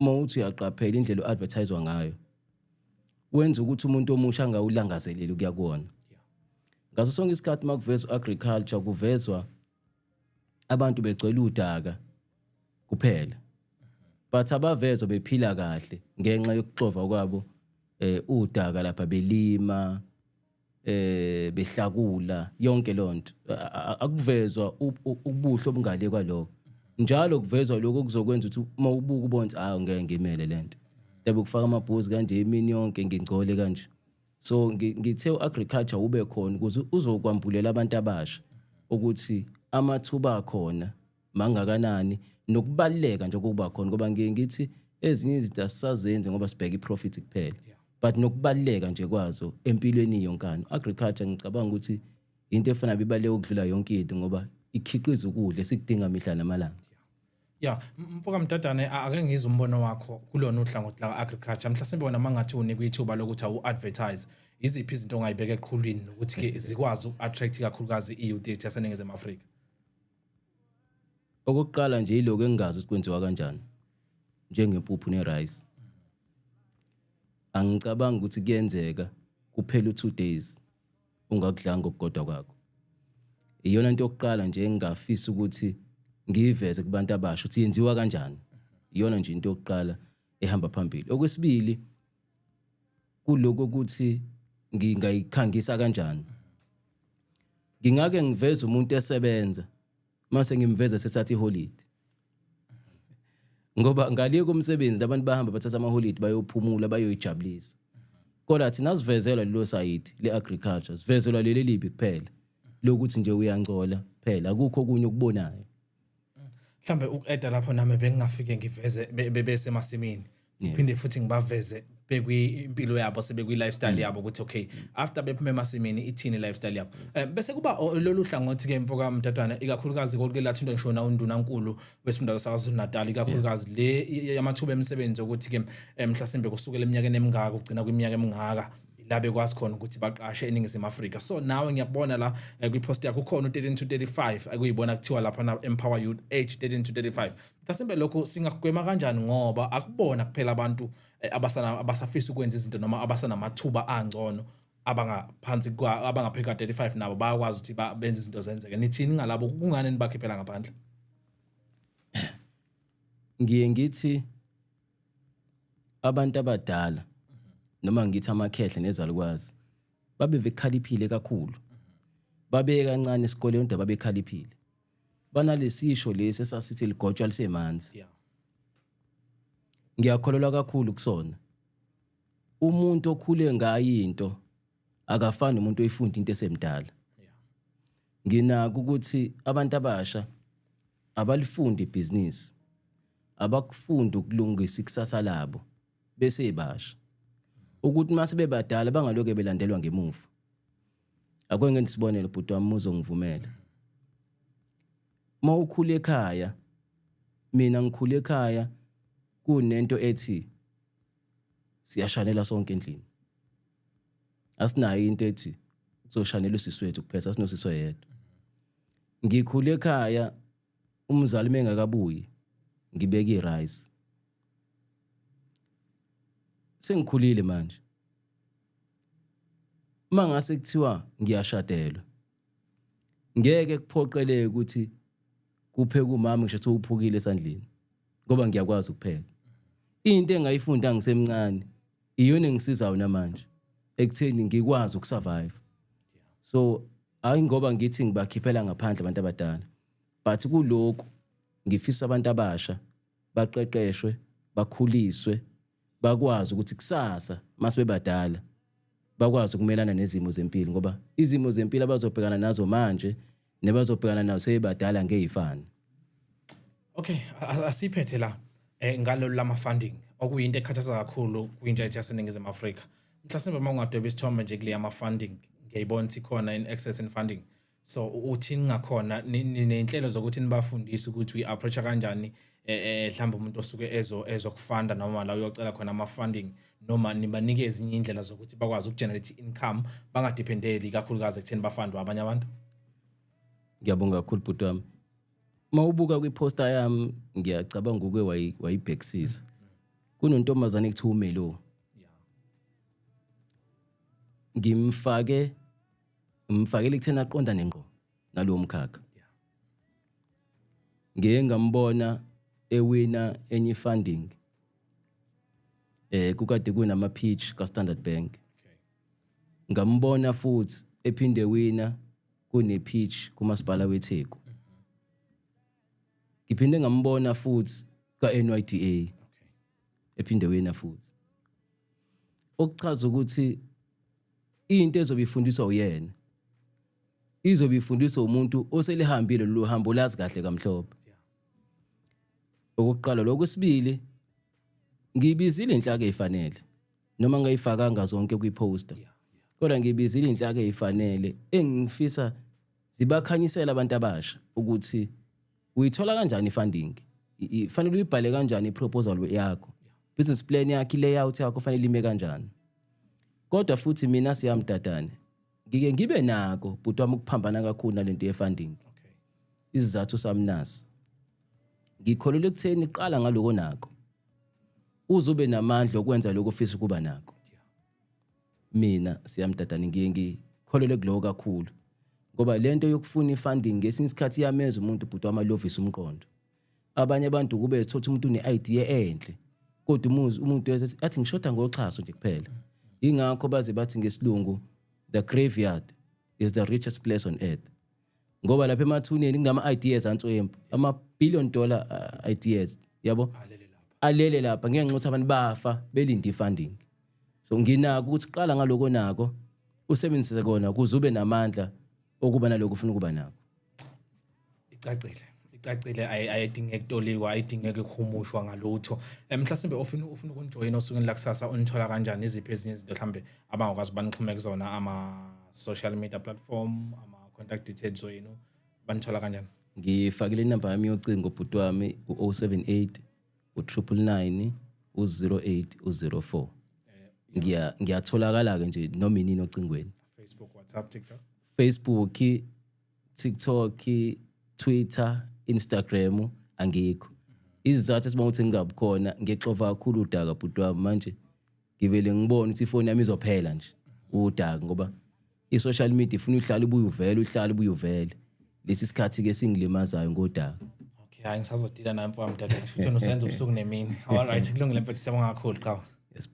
mawuthi uyaqaphela indlela uadvertisewa ngayo wenza ukuthi umuntu omusha angawulangazeleli ukuya kuona. Ngaso sonke isikhathi makuvezwa agriculture kuvezwa abantu begcwele udaka kuphela. But abavezwa bephila kahle ngenxa yokuxova kwabo udaka lapha belima behlakula yonke lonto. Akuvezwa ubuhle obungale kwaloko. Njalo kuvezwa lokho kuzokwenza ukuthi mawubuka ubona ngeke ngimele lento. Debe kufaka amabhuzi kanje emini yonke ngingcole kanje. So ngithe uagriculture ube khona ukuze uzokwambulela abantu abasha ukuthi amathuba akhona mangakanani nokubaleka nje ukuba khona ngoba ngithi ezinye izinto asisazenze ngoba sibheka iprofit kuphela but nokubaleka nje kwazo empilweni yonkana. Agriculture ngicabanga ukuthi into efana bibaleke ukudlula yonke into ngoba ikhiqiza ukudla esikudinga mihla namalanga. Yeah, mfoka Mdadane ake ngizwe umbono wakho kulona uhlangothi la agriculture. Mhlasimbe wena mangathi unikwe ithuba lokuthi awu-advertise, iziphi izinto ongayibeka eqhulwini nokuthi ke zikwazi uku-attract kakhulukazi i-youth yethu yaseNingizimu Afrika? Okokuqala nje iloko engazi ukuthi kwenziwa kanjani njengempuphu nerice. Angicabanga ukuthi kuyenzeka kuphela 2 days ungakudlanga ukugodwa kwakho. Iyona into yokuqala nje engafisa ukuthi ngiveze kubantu abasha ukuthi yenziwa kanjani. Iyona nje into yokuqala ehamba phambili. Okwesibili kuloko ukuthi ngingayikhangisa kanjani. Ngingake ngiveze umuntu esebenza mase ngimveza sethatha iholiday. Ngoba ngaliye kumsebenzi abantu bahamba bathatha amaholiday bayophumula bayoyijabulisa. Kodwa thina sivezelwa lelo side leagriculture, sivezelwa leli libi kuphela lokuthi nje uyangcola phela akukho okunye ukubonayo. Mhlambe uku-eda lapho nami bengingafike ngiveze bese emasimini. Phinde futhi ngibaveze bekwimpilo yabo sebekwi-lifestyle yabo ukuthi okay after bephume emasimini ithini lifestyle yabo. Bese kuba lolu hlangothi ke mfoka Mdadane ikakhulukazi konke lathindwa ngisho na undunankulu wesifunda saKwaZulu Natal ikakhulukazi le yamathuba emisebenzi ukuthi ke mhlasimbe kusukela eminyakeni emingaka kugcina kwiminyaka emingaka la bekwazi khona ukuthi baqashe eNingizimu Afrika. So nawe ngiyabona la kwipost yakho kukhona u13 to 35 akuyibona kuthiwa lapha na empower youth age 13 to 35. Mhlasimbe lokho singakugwema kanjani ngoba akubona kuphela abantu abasafisa ukwenza izinto noma abasanamathuba angcono abangaphansi abangapheka 35 nabo bayakwazi ukuthi benze izinto zenzeke. Nithini ngalabo kungani nibakhiphela ngaphandle? Ngiye ngithi abantu abadala noma ngithi amakhehle nezalukwazi babe vekhaliphile kakhulu. Babe kancane esikoleni kodwa babe khaliphile. Banalesisho lesi esasithi ligotshwa lisemanzi. Ngiyakholelwa kakhulu kusona. Umuntu okhule ngayo into akafani umuntu oyifunda into esemdala. Nginaka ukuthi abantu abasha abalifundi ibhizinisi abakufunda ukulungisa ikusasa labo bese ebasha. Ukuthi mase bebadala bangaloke belandelwa ngemuva. Akwenge nisibonele bhuti wami uzongivumela. Mawukhule ekhaya mina ngikhule ekhaya kunento ethi siyashanela sonke endlini. Asinayo into ethi kuzoshanela usiswethu kuphela asinosiswa yedwa. Ngikhule ekhaya umzali mengakabuyi ngibeka irice. Sengikhulile manje. Mangase kuthiwa ngiyashadelwa. Ngeke kuphoqeleke ukuthi kupheka umama ngisho ukuthi uphukile esandleni ngoba ngiyakwazi ukupheka. Into engayifunda ngisemncane iyona engisizayo namanje ekutheni ngikwazi ukusurvive. So hayi ngoba ngithi ngibakhiphela ngaphandle abantu abadala, but kuloko ngifisa abantu abasha baqeqeshwe, bakhuliswe, bakwazi ukuthi kusasa masebebadala bakwazi ukumelana nezimo zempilo ngoba izimo zempilo abazobhekana nazo manje nebazobhekana nazo sebadala ngeyifani. Okay, asiphethe la ngalolu lama funding okuyinto ekhathaza kakhulu kwintsha yaseNingizimu Afrika. Mhlasimbe mawungadweba isithombe nje kule ama funding ngiyayibona ukuthi khona in access in funding. So uthini ngakhona nenhlelo zokuthi nibafundise ukuthi we approach kanjani mhlawumbe umuntu osuke ezokufunda noma la uyocela khona ama funding noma nibanike ezinye indlela zokuthi bakwazi ukugenerate income bangadependeli kakhulukazi ekutheni bafundwe abanye abantu. Ngiyabonga kakhulu bhuti wami. Mawubuka kwiposter yami ngiyacabanga ukwe wayibhekisisa. Kunontombazane ekuthiwa uMelo. Ngimfakele ekuthena aqondane ngqo nalowo mkhakha. Ngeke ngambona ewina enye funding kukade kunama pitch ka Standard Bank. Ngambona futhi ephinde wina kune pitch kumasipala weTheku. Ngiphinde ngambona futhi ka NYDA ephinde wina futhi. Okuchaza ukuthi into ezobifundiswa uyena izobifundiswa umuntu oselihambile lo hambo lazi kahle kamhlophe. Okuqala lokusibili ngibizile inhlaka ezifanele noma ngayifakanga zonke kwiposter. Kodwa ngibizile inhlaka ezifanele engifisa zibakhanyisela abantu abasha ukuthi uyithola kanjani funding. Ifanele uyibhale kanjani iproposal yakho. Business plan yakho layout yakho fanele ime kanjani. Kodwa futhi mina siyamtatane. Ngike ngibe nako but wami ukuphambana kakhulu nalento ye-funding. Izizathu samnasi. Ngikholele ekutheni iqala ngaloko nako. Uzobe namandla okwenza lokho ofisa ukuba nako. Mina siyamtatane ngikholele kuloko kakhulu. Ngoba lento yokufuna ifunding ngesinye isikhathi iyamenza umuntu but wami alovisa umqondo. Abanye abantu kube ethothi umuntu une-idea enhle. Kodwa umuntu athi ngishoda ngoxhaso nje kuphela. Ingakho baze bathi ngesilungu the graveyard is the richest place on earth. Ngoba lapha emathuneni kunama ideas answempu, ama billion dollar ideas, yabo? Alele lapha ngeke ngithi abantu bafa belinde ifunding. So nginako ukuthi qala ngaloko nako usebenzise kona ukuze ube namandla okuba naloko ufuna ukuba nako. Icacile ayidingeki kutolikwa ayidingeki ukuhumushwa ngalutho. Mhlasimbe ufuna ukunjoyina osukwini lakusasa unithola kanjani iziphi ezinye izinto mhlambe abangakwazi banixhume kuzona ama social media platform ama contact details wenu banithola kanjani? Ngifakile inamba yami yocingo bhuti wami u078 u999 u08 u04. Ngiyatholakala ke nje noma inini ocingweni. Facebook, WhatsApp, TikTok. Facebook, TikTok, Twitter, Instagram angikho. Izizathu esibonga ukuthi ngingabi khona ngexova kakhulu udaka bhuti wami manje ngivele ngibone ukuthi ifoni yami izophela nje udaka ngoba i-social media ifuna uhlale ubuye uvele lesi sikhathi ke singilimazayo ngodaka. Okay, hayi ngisazodila nawe mfowethu mdala futhi unosenza ubusuku nemini. All right, kulungile mfethu siyabonga kakhulu qhawe. Yes.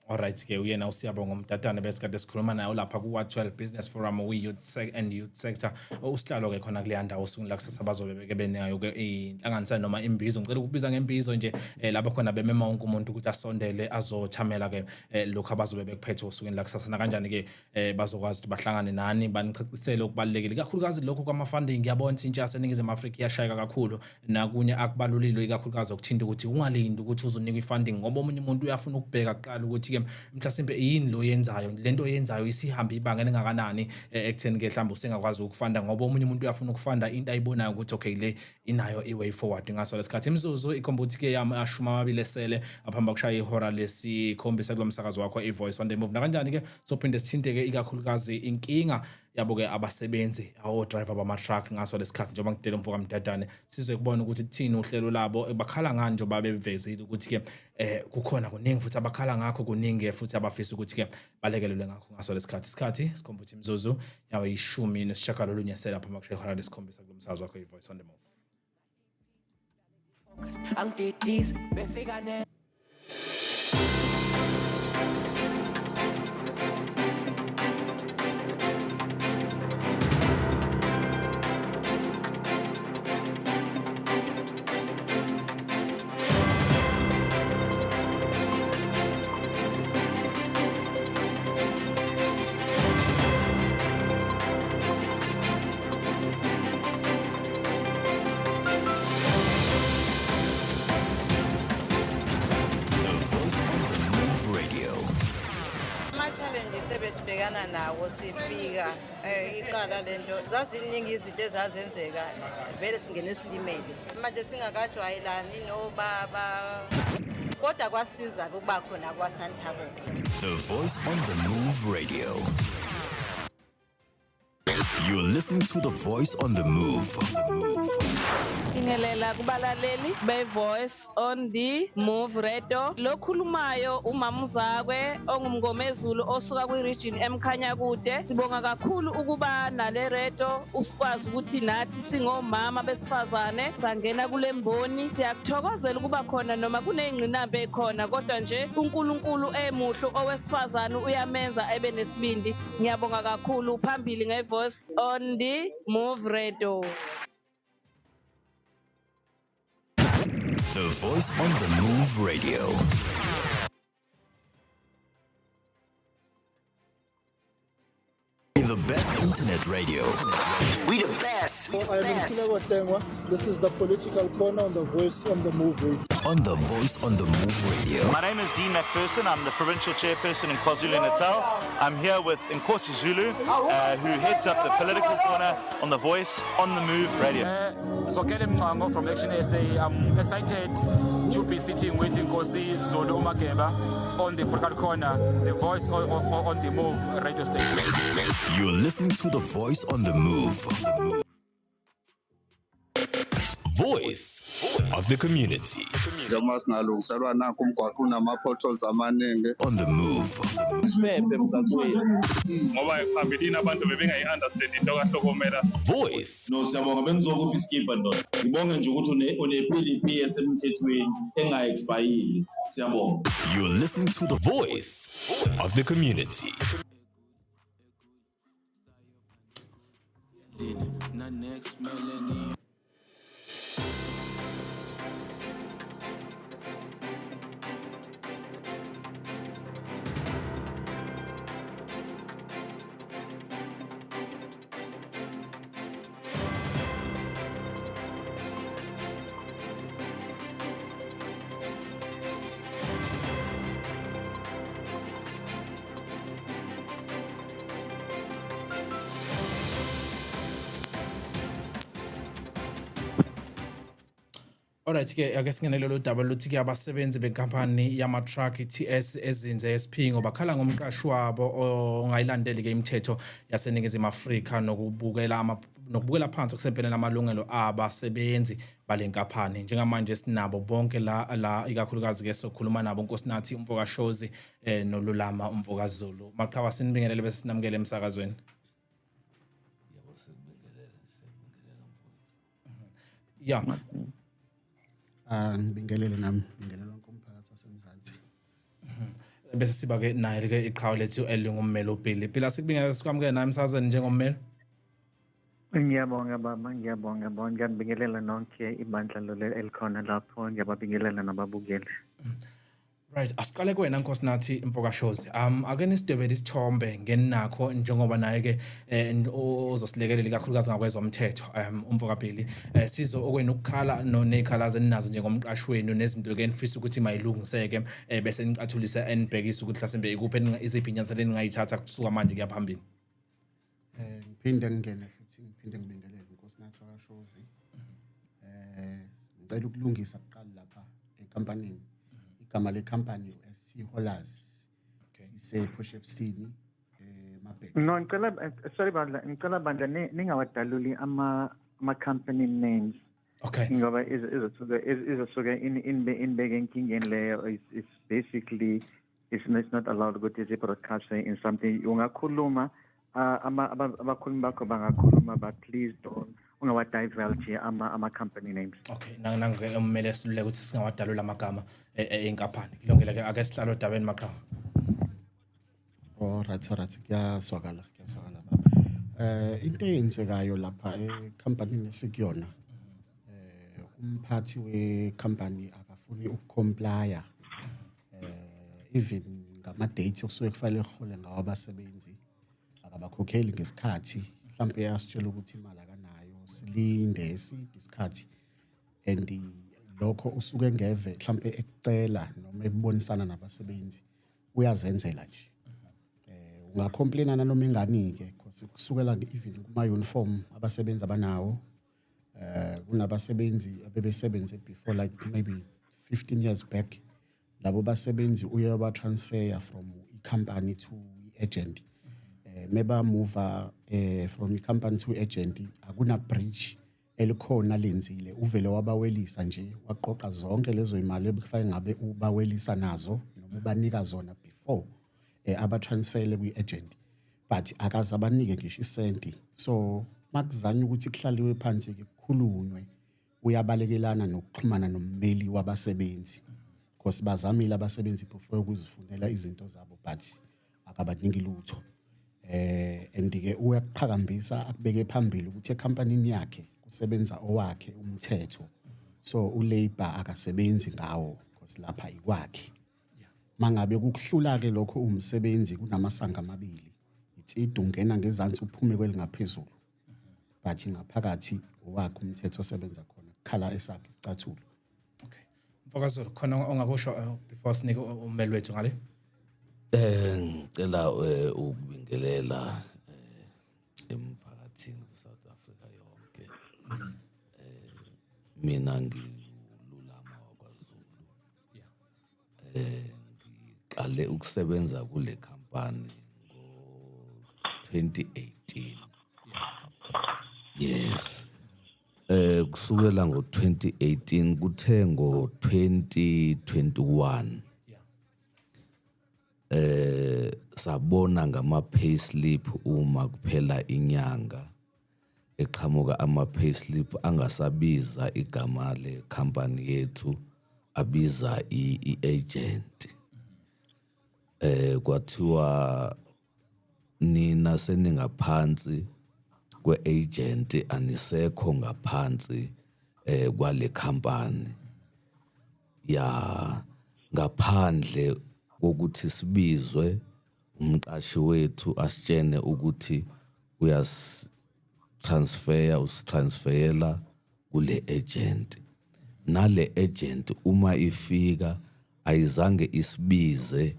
All right ke uyena usiyabonga umtatane besikade sikhuluma naye lapha ku-12 Business Forum we-youth and youth sector. Usihlalo ke khona kule ndawo osukwini lakusasa bazobe beke benayo ke inhlanganisela noma imbizo. Ngicela ukubiza ngembizo nje lapha khona bemema wonke umuntu ukuthi asondele azothamela ke lokho abazobe bekuphethe osukwini lakusasa na kanjani ke bazokwazi ukuthi bahlangane nani banichacisele okubalekile kakhulukazi lokho kwama funding. Ngiyabona ukuthi intsha yaseNingizimu Afrika iyashayeka kakhulu nakunye akubalulile kakhulukazi ukuthinta ukuthi ungalindi ukuthi uzonikwa ifunding ngoba omunye umuntu uyafuna ukubheka kuqala ukuthi mhlasimbe yini lo yenzayo lento yenzayo isihamba ibanga lengakanani ekutheni ke mhlawumbe usengakwazi ukufunda ngoba omunye umuntu uyafuna ukufunda into ayibonayo ukuthi okay le inayo iway forward ngaso lesikhathi imizuzu ikhompyutha ke yami ashuma 2 esele aphamba kushaya ihora lesikhombisa kulomsakazo wakho iVoice on the Move na kanjani ke sophinde sithinte ke ikakhulukazi inkinga yabo ke abasebenzi awo driver bama truck ngaso lesikhathi njengoba ngidele umfoka mdadane sizwe kubona ukuthi thina uhlelo labo bakhala ngani njengoba bevezile ukuthi ke kukhona kuningi futhi abakhala ngakho kuningi abaningi futhi abafisa ukuthi-ke balekelelwe ngakho ngaso lesikhathi sikhombutha imizuzu yawo 19 selapha makushaye ihora lesikhombisa kulo msakazo wakho i-Voice on the Move. Angididisi befika sebesibhekana nawo sifika iqala lento zaziningi izinto ezazenzeka vele singene silimele manje singakajwayelani nobaba kodwa kwasiza ukuba khona kwaSanthabo. The Voice on the Move Radio. You're listening to The Voice on the Move. Ingelela kubalaleli be-Voice on the Move Radio lokhulumayo umamuzakwe ongumngomezulu osuka kwi-region emkhanya kude. Sibonga kakhulu ukuba nale radio usikwazi ukuthi nathi singomama besifazane sangena kule mboni. Siyakuthokozela ukuba khona noma kuneyingqinamba ekhona kodwa nje uNkulunkulu emuhlo owesifazane uyamenza ebe nesibindi. Ngiyabonga kakhulu phambili nge-Voice on the Move Radio. The Voice on the Move Radio. The best internet radio. We the best. I'm Mkhilewa Tengwa. This is the political corner on the Voice on the Move Radio. On the Voice on the Move Radio. My name is Dean McPherson. I'm the provincial chairperson in Kwazulu Natal. I'm here with Kwazulu, who heads up the political corner on the Voice on the Move Radio. So Kelem Mngango from Action SA, I'm excited to be sitting with Kwazulu Natal on the political corner, the Voice on the Move radio station. You're listening to The Voice on the Move. Voice of the community. Njengoba singalungiselwa nakho umgwaqo unama-potholes amaningi. On the Move. Simephe emgaqweni ngoba phambilini abantu bebengayi-understand into kahlokomela. Voice. No, siyabonga bengizokuphi iskipha ndoda. Ngibonge nje ukuthi une-PLP esemthethweni enga-expayile. Siyabonga. You're listening to The Voice of the community. Alright ke ake singenele lo daba luthi ke abasebenzi benkampani yama truck TS ezinze esiphingo bakhala ngomqashi wabo ongayilandeli ke imithetho yaseningizimu Afrika nokubukela phansi okusempeleni amalungelo abasebenzi balenkampani. Njengamanje sinabo bonke la ikakhulukazi ke sokhuluma nabo uNkosinathi umvokashozi nolulama umvokazulu. Maqhawa sinibingelele bese sinamukele emsakazweni. Yeah. Ngibingelele nami ngibingelele wonke umphakathi waseMzansi. Bese siba ke naye ke iqhawe lethu elingummeli uBhili. Phila sikubingelela sikwamukele naye emsakazweni njengommeli. Ngiyabonga baba, ngiyabonga. Ngiyabingelela nonke ibandla lolu elikhona lapho, ngiyababingelela nababukeli. Right, asiqale kuwena Nkosinathi Mfokashozi. Ake nisidwebele isithombe ngenakho njengoba naye ke ozosilekelela kakhulukazi ngakwezomthetho umvokabhili. Sizo okwena ukukhala nezikhalazo eninazo njengomqashi wenu nezinto ke enifisa ukuthi mayilungiseke bese nicathulisa enibhekisa ukuthi mhlasimbe ikuphi iziphi inyathelo eningayithatha kusuka manje kuya phambili. Ngiphinde ngingene futhi ngiphinde ngibingelele uNkosinathi Mfokashozi. Ngicela ukulungisa kuqala lapha ekampanini. Igama lecompany SC Hollers. Okay. Ise Potchefstroom Mabheka. No, ngicela bandla ningawadaluli ama company names. Okay. Ngoba izosuka inbeke enkingeni leyo is basically it's not allowed ukuthi zi-broadcast in something. Ungakhuluma, abakhulumi bakho bangakhuluma, but please don't ungawa-divulge ama-company names. Okay, nange ummele silule ukuthi singawadalula amagama enkampani. Kulungile-ke ake sihlale odabeni maqhawe. Alright, kuyazwakala baba. Into eyenzekayo lapha ekhampanini esikuyona, umphathi we-company akafuni ukucomplya even ngama-dates okusuke kufanele ehole ngawo abasebenzi, akabakhokheli ngesikhathi. Mhlawumbe asitshela ukuthi imali akanayo, silinde eside isikhathi, and lokho usuke ngeve mhlawumbe ekucela noma ekubonisana nabasebenzi uyazenzela nje. Ungacomplaina noma ingani-ke because kusukela even kuma-uniform abasebenzi abanawo, kunabasebenzi abebesebenze before like maybe 15 years back, labo basebenzi uyabatransfer from i-company to i-agent. Meba move from i-company to i-agent, akuna bridge elikhona lenzile, uvele wabawelisa nje, waqoqa zonke lezo imali ebekufanele ngabe ubawelisa nazo noma ubanika zona before abatransferele kwi-agent, but akaze abanike ngisho isenti. So makuzanywa ukuthi kuhlaliwe phansi kukhulunywe, uyabalekelana nokuxhumana nommeli wabasebenzi because bazamile abasebenzi before ukuzifunela izinto zabo, but akabaningi lutho. And-ke uyaqhakambisa akubeke phambili ukuthi ekhampanini yakhe kusebenza owakhe umthetho, so uLabor akasebenzi ngawo because lapha ikwakhe. Mangabe kukuhlula-ke lokho umsebenzi kunamasanga amabili, it's idungena ngezansi uphume kwelingaphezulu, but ngaphakathi owakhe umthetho osebenza khona, khala esakhe isicathulo. Okay, Mfokazulu khona ongakusho before sinike ummeli wethu ngale. Ngicela ukubingelela emphakathini ku-South Africa yonke. Mina ngilulama waKwaZulu. Ngiqale ukusebenza kule khampani ngo-2018. Yes. Kusukela ngo-2018 kuthe ngo-2021 sabona ngama-payslip uma kuphela inyanga eqhamuka ama-payslip angasabiza igama le company yethu, abiza i-agent. Kwathiwa nina seningaphansi kwe-agent, anisekho ngaphansi kwale company. Ya ngaphandle kokuthi sibizwe umqashi wethu asitshene ukuthi usitransferela kule agent. Nale agent uma ifika ayizange isibize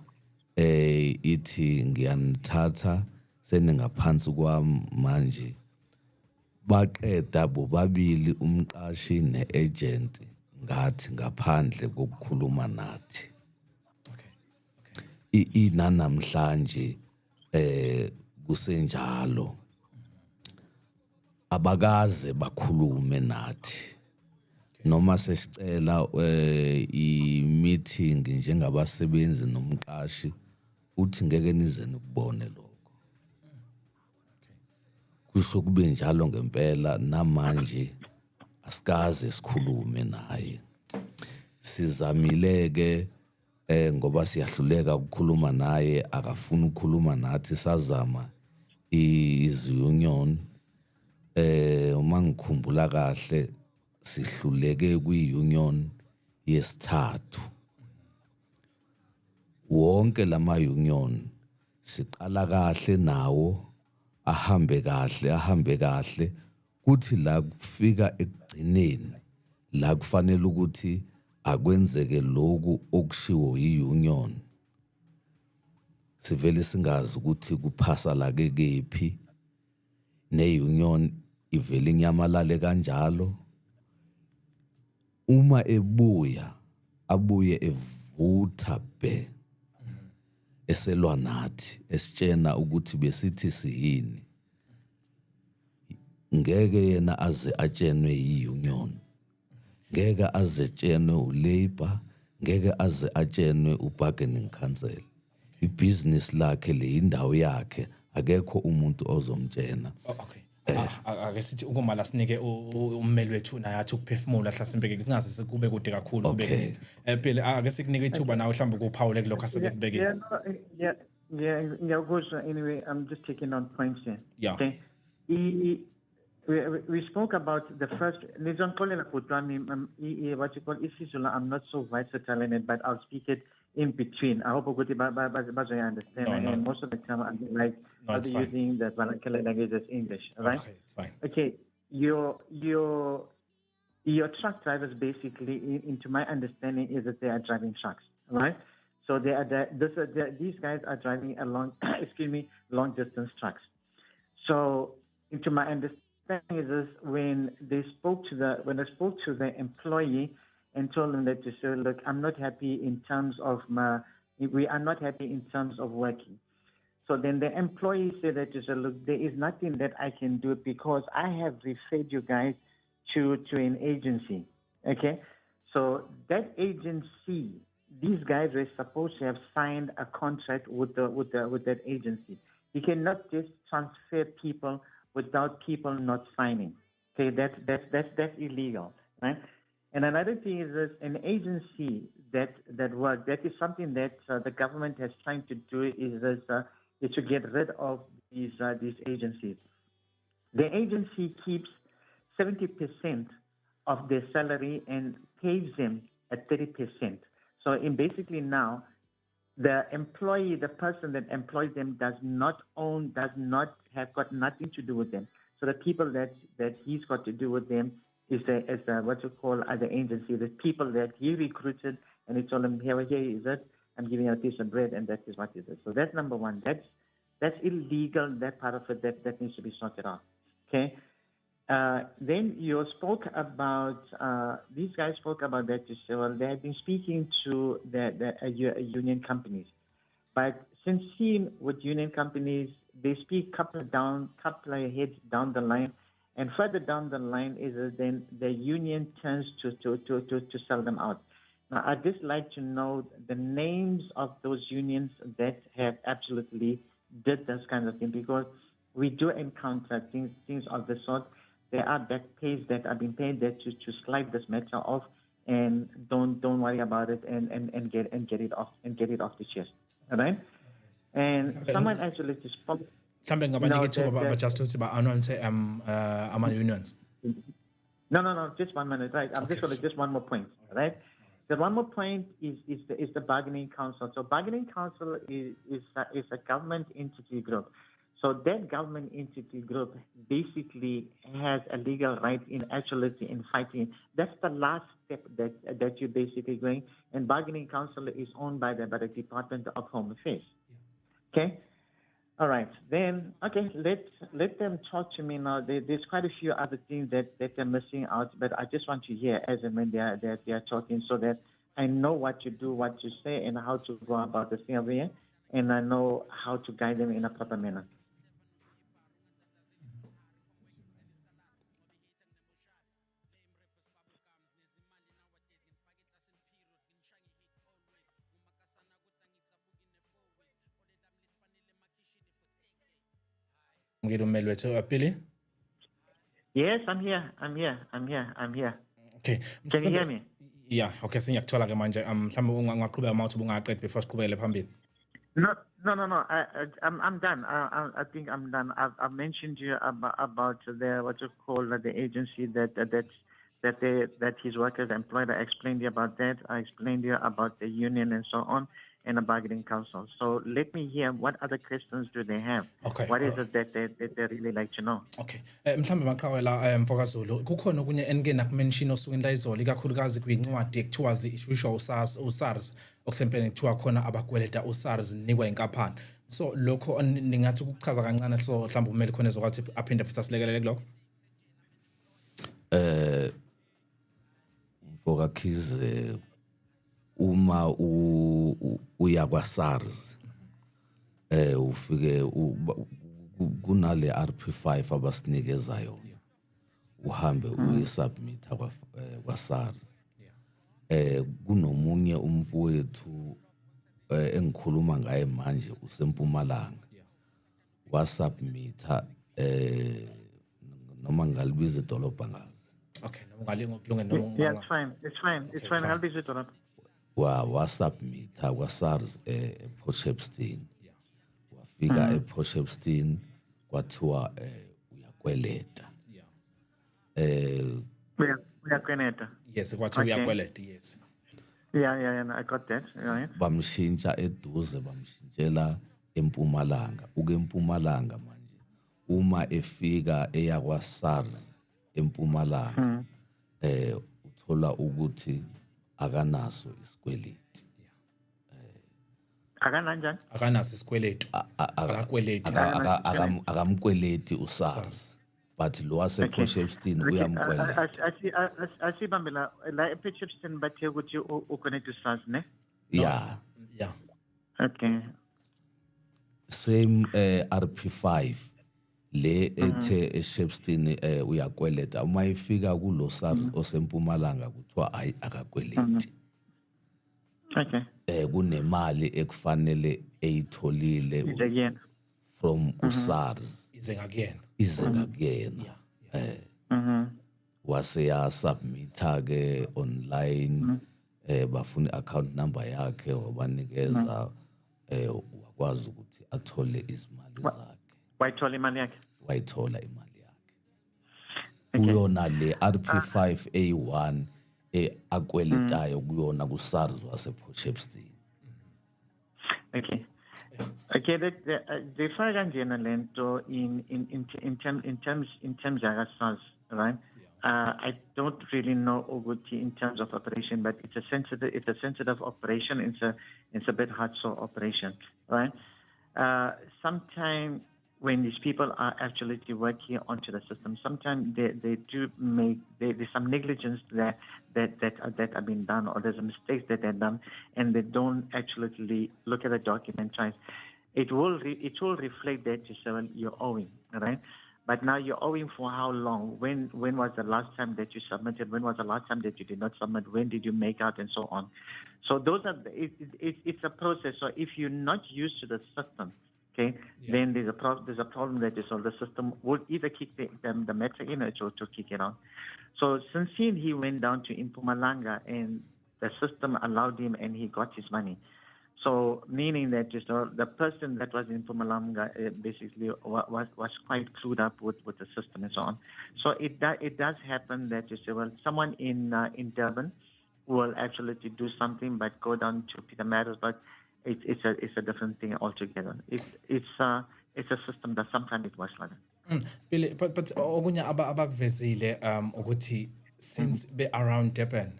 ithi ngiyanithatha seningaphansi kwami manje. Baqeda bobabili umqashi ne-agent ngathi ngaphandle kokukhuluma nathi. Inanamhlanje kusenjalo, abakaze bakhulume nathi noma sesicela i-meeting njengabasebenzi nomqashi uthi ngeke nize nikubone lokho. Kusho kube njalo ngempela, namanje asikaze sikhulume naye. Sizamileke ngoba siyahluleka ukukhuluma naye, akafuni ukukhuluma nathi. Sazama iz-union, uma ngikhumbula kahle sihluleke kwi-union yesithathu. Wonke lama-union siqala kahle nawo, ahambe kahle, kuthi la kufika ekugcineni la kufanele ukuthi akwenzeke lokhu okushiwo i-union, sivele singazi ukuthi kuphasa la kephi, ne-union ivele inyamalale kanjalo. Uma abuye evutha be, eselwa nathi, esitshena ukuthi besithi siyini, ngeke yena aze atshenwe yi-union, ngeke aze atshenwe uLabor, ngeke aze atshenwe ubargaining council. ibusiness lakhe le indawo yakhe akekho umuntu ozomtshena. Okay. Ake sithi ukuma la sinike ummeli wethu naye athi ukuphefumula hlasimbe ke kungaze sikube kude kakhulu kube phela ake sikunike ithuba nawe mhlawumbe ukuphawule kulokho asebekubekile. Yeah, anyway, I'm just taking on points here. Yeah. Okay. We spoke about the first. What you call isizulu. I'm not so versatile in it, but I'll speak it in between. I hope I understand. And most of the time, I'll be using the vernacular language as English. Right? Okay, it's fine. Okay. Your truck drivers basically, into my understanding, is that they are driving trucks. Right? So these guys are driving long distance trucks. So into my understanding is this, when I spoke to the employee and told them that, to say, look, we are not happy in terms of working. So then the employee said that, to say, look, there is nothing that I can do because I have referred you guys to an agency. Okay, so that agency, these guys were supposed to have signed a contract with that agency. You cannot just transfer people without people not signing. Okay, that's illegal, right? And another thing is this, an agency that works. That is something that the government has trying to do is to get rid of these agencies. The agency keeps 70% of their salary and pays them at 30%. So basically now, the employee, the person that employs them, does not have got nothing to do with them. So the people that he's got to do with them is what you call the agency, the people that he recruited, and he told them, here is it, I'm giving you a piece of bread, and that is what it is. So that's number one. That's illegal. That part of it that needs to be sorted out. Okay. Then you spoke about these guys spoke about that. You say, well, they have been speaking to the union companies, but since seeing with union companies, they speak couple of heads down the line, and further down the line is then the union turns to sell them out. Now, I'd just like to know the names of those unions that have absolutely did this kind of thing, because we do encounter things of the sort. There are back pays that are being paid there to slide this matter off, and don't worry about it, and get it off the chest. All right? And someone actually just spoke. Unions. No, just 1 minute, right? I'm just one more point, right? The one more point is the bargaining council. So bargaining council is a government entity group. So that government entity group basically has a legal right in fighting. That's the last step that you're basically going. And bargaining council is owned by the Department of Home Affairs. Okay. All right. Then let them talk to me now. There's quite a few other things that they're missing out, but I just want to hear as and when they are talking, so that I know what to do, what to say, and how to go about this thing over here, and I know how to guide them in a proper manner. Yes, I'm here. Okay. Can you hear me? Yeah, okay, sengiyakuthola ke manje. Mhlawumbe ungaqhubeka uma uthi bungaqedi before siqhubekele phambili. No. I'm done. I think I'm done. I've mentioned to you about what you call the agency that his workers employed. I explained to you about that. I explained to you about the union and so on, and the bargaining council. So let me hear, what other questions do they have? Okay. What is it that they really like to know? Okay. Mhlawumbe maqhawela mfokazulu kukhona okunye enike nakumention osukwini la izolo ikakhulukazi kwincwadi ekuthiwa isho uSARS okusempeleni kuthiwa khona abagweleta uSARS nikwa inkaphana. So lokho ningathi ukuchaza kancane so mhlawumbe kumele khona ezokwathi aphinde futhi asilekelele kuloko. Mfokakhize uma uya kwa SARS ufike kunale RP5 abasinikeza yona uhambe uyisubmit kwa SARS kunomunye umfowethu engikhuluma ngaye manje usempumalanga wasubmitha noma ngalibiza idolobha ngazi Okay, noma ungalingokulungela noma Yeah, it's fine. It's fine. It's fine. I'll visit on it. wasubmitha kwa-SARS ePortshepstone wafika ePortshepstone kwathiwa uyakweleta Uyakweneta. Yes, kwathiwa uyakweleta, yes. Yeah, I got that. Right. bamshintsha eduze bamshintshela eMpumalanga ukeMpumalanga manje uma efika eyakwa-SARS eMpumalanga uthola ukuthi akanaso isikweleti Akananjani? Akanaso isikweletu. Akakweleti. akamkweleti uSARS but lo wasePortshepstone uyamkweleta asibambela la ePortshepstone bathe ukuthi uconnect to ne? yeah Okay. same RP5 le ethe eShepstone uyakweleta uma ifika kulo SARS osempumalanga kuthiwa hayi akakweleti Okay. Kunemali ekufanele eyitholile from uSARS Ize ngakuyena. ize ngakuyena wase yasubmitha ke online bafuna i-account number yakhe wabanikeza wakwazi ukuthi athole izimali zakhe Wayithola imali yakhe? wayithola imali yakhe kuyona le RP5A1 akweletayo kuyona ku-SARS wasePortshepstone. Okay. Okay, they fire kanjena lento in terms of right? I don't really know Uguti in terms of operation, but it's a sensitive operation. It's a bit hard so operation, right? Sometimes when these people are actually working onto the system, sometimes they do make there's some negligence that have been done, or there's a mistakes that are done, and they don't actually look at the document twice. It will reflect that you're owing, right? But now you're owing for how long? When was the last time that you submitted? When was the last time that you did not submit? When did you make out, and so on? So those are it's a process. So if you're not used to the system, okay, then there's a problem that the system will either kick the matter in or to kick it out. So since he went down to Mpumalanga and the system allowed him and he got his money. So meaning that the person that was in Mpumalanga basically was quite clued up with the system and so on. So it does happen that someone in Durban will actually do something but go down to Pietermaritzburg. It's a different thing altogether. It's a system that sometimes it works like that. Billy, but okunye abakuvezile ukuthi since be around Durban,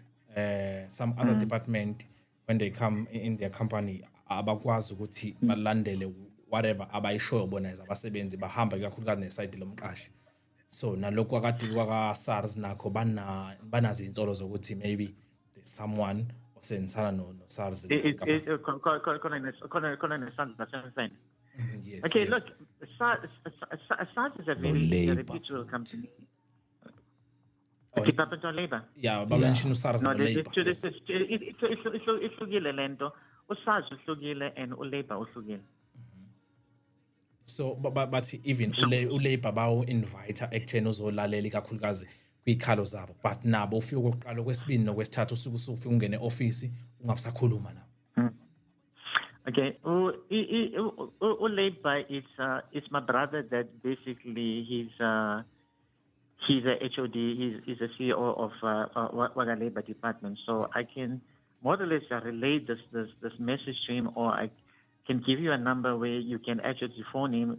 some other department when they come in their company abakwazi ukuthi balandele whatever abayishoyo bona abasebenzi bahamba kakhulukazi neside lomqashi. So nalokho akade kwaka-SARS nakho banazi insolo zokuthi maybe there's someone osensana no SARS. Yes, okay, look, SARS is a very reputable company. Department of Labor. Yeah, but mention SARS no Labor. Ihlukile lento. uSARS uhlukile and uLabor uhlukile. So but even uLabor bawu-invite ekutheni uzolalela ikakhulukazi kwikhalo zabo, but nabo ufika okokuqala okwesibili nokwesithathu usuke usufika ungene e-office ungabisakhuluma nabo. Okay, uLabor it's my brother that basically he's a HOD, he's a CEO of Waga Labor Department. So I can more or less relate this message to him, or I can give you a number where you can actually phone him.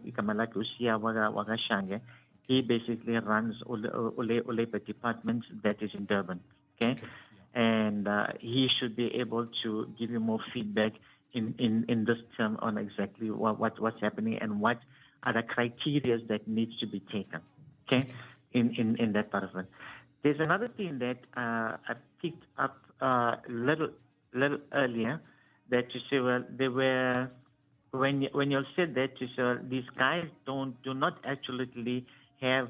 He basically runs Labor Department that is in Durban. Okay. And he should be able to give you more feedback in this term on exactly what's happening and what are the criteria that needs to be taken. Okay. In that part of it. There's another thing that I picked up little earlier, that you say, well, they were when you said that, you said these guys do not actually have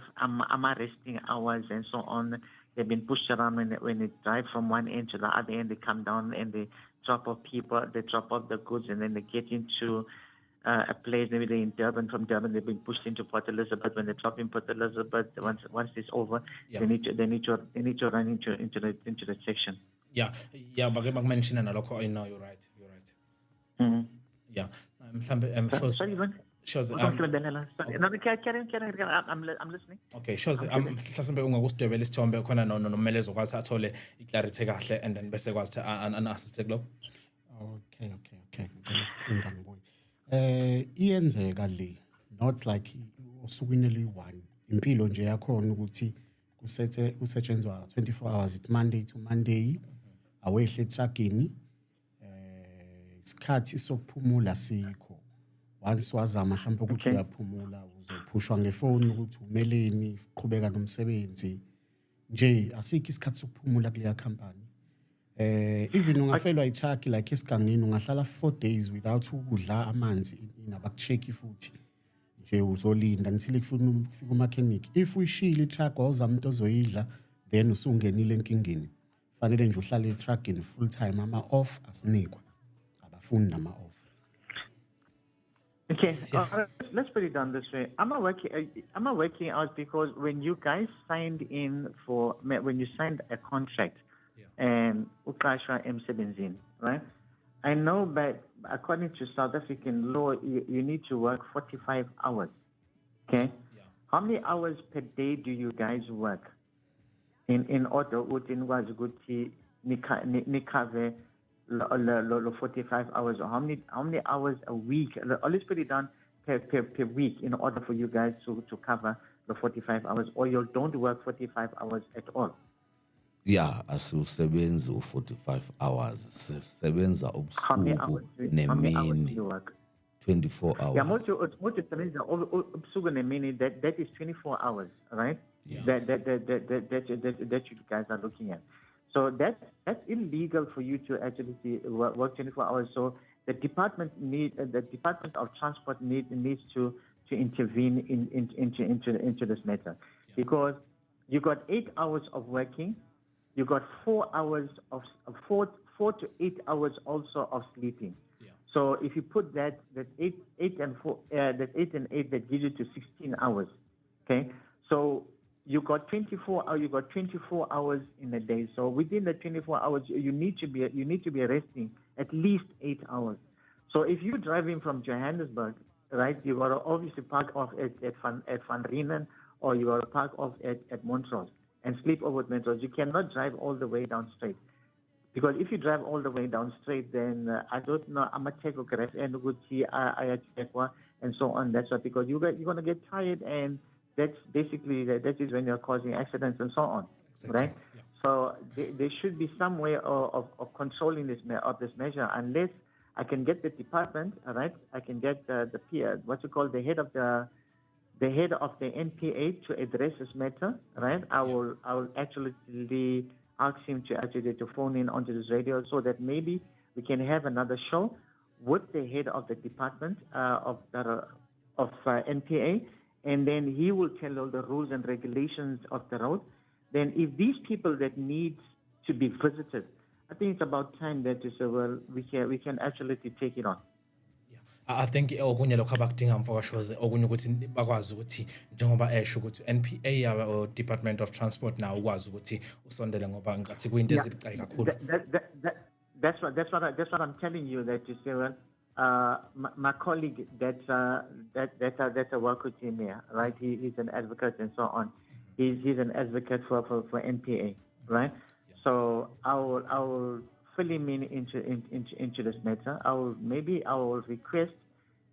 resting hours and so on. They've been pushed around when they drive from one end to the other end. They come down and drop off people, they drop off the goods, and then they get into a place. Maybe they're in Durban. From Durban, they're being pushed into Port Elizabeth. When they drop in Port Elizabeth, once it's over, they need to run into the section. Yeah, mention nalokho. I know you're right. Mm-hmm. Yeah, mhlambe Sorry, Gwen. shows Sorry, no, carry on. I'm listening. Okay, shows mhlasimbe ungakusidwebela isithombe khona nomele ezokwazi athole iclarity kahle and then bese kwazi an assist kuloko. Okay. Ngicela ukuphinda ngibuye. Iyenzeka le, not like usukwini one. Impilo nje yakhona ukuthi kusetshenzwa 24 hours, it Monday to Monday. Awehle truckini. Isikhathi sokuphumula sikho. Once wazama mhlawumbe ukuthi uyaphumula uzophushwa ngefoni ukuthi umeleni uqhubeka nomsebenzi. Nje asikho isikhathi sokuphumula kuleya company. Even ungafelwa i-truck like esigangeni ungahlala 4 days without ukudla amanzi nabakucheck futhi nje uzolinda until kufika umechanic. If uyishila i-truck wawuzama into ozoyidla then usungenile enkingeni. Fanele nje uhlale i-truckini full time ama off asinikwa. Abafuni nama off. Okay, let's put it down this way. I'm not working out because when you guys signed a contract and uqashwa emsebenzini, right? I know that according to South African law, you need to work 45 hours. Okay? Yeah. How many hours per day do you guys work in order to was good to nikave 45 hours, or how many hours a week? Let's put it down per week in order for you guys to cover the 45 hours, or you don't work 45 hours at all. Yeah, asisebenzi u45 hours. Sebenza ubusuku nemini. 24 hours. Yeah, most sebenza ubusuku nemini, that is 24 hours, right? Yes. That you guys are looking at. So that's illegal for you to actually work 24 hours. So the Department of Transport needs to intervene into this matter, because you got 8 hours of working, you got 4 hours of 4 to 8 hours also of sleeping. Yeah. So if you put that 8 and 4, that 8 and 8, that gives you to 16 hours. Okay, so you got 24 hours in a day. So within the 24 hours, you need to be resting at least 8 hours. So if you're driving from Johannesburg, right, you got to obviously park off at Van Riemen, or you got to park off at Montrose and sleep over at Montrose. You cannot drive all the way down straight, because if you drive all the way down straight, then I don't know, I'm gonna take a crash and so on. That's why, because you're gonna get tired, and that's basically that is when you're causing accidents and so on, exactly. Right? Yeah. So there should be some way of controlling this measure, unless I can get the department, all right? I can get the head of the head of the NPA to address this matter, right? I will actually ask him to phone in onto this radio, so that maybe we can have another show with the head of the department of NPA, and then he will tell all the rules and regulations of the road. Then if these people that need to be visited, I think it's about time that we can actually take it on. I think okunye lokho abakudinga mfokashoze okunye ukuthi bakwazi ukuthi njengoba esho ukuthi NPA or Department of Transport now ukwazi ukuthi usondele, ngoba ngathi kuyinto ezibucayi kakhulu. That's what I'm telling you, that you say, well, my colleague that's a work with him here, right? He's an advocate and so on. He's an advocate for NPA, right? Yeah. So I will fill him into this matter. I will request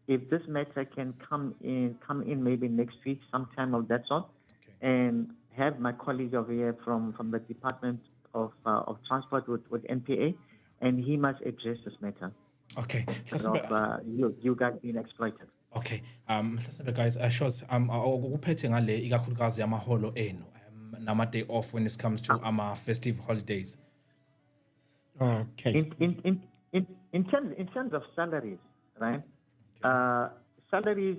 if this matter can come in maybe next week, sometime of that sort, and have my colleague over here from the Department of Transport with NPA, and he must address this matter. Okay. You guys being exploited. Okay. Listen, guys, shows ukuphethe ngale ikakhulukazi yamaholo enu nama day off when it comes to festive holidays. Okay. In terms of salaries, right? Okay. Salaries,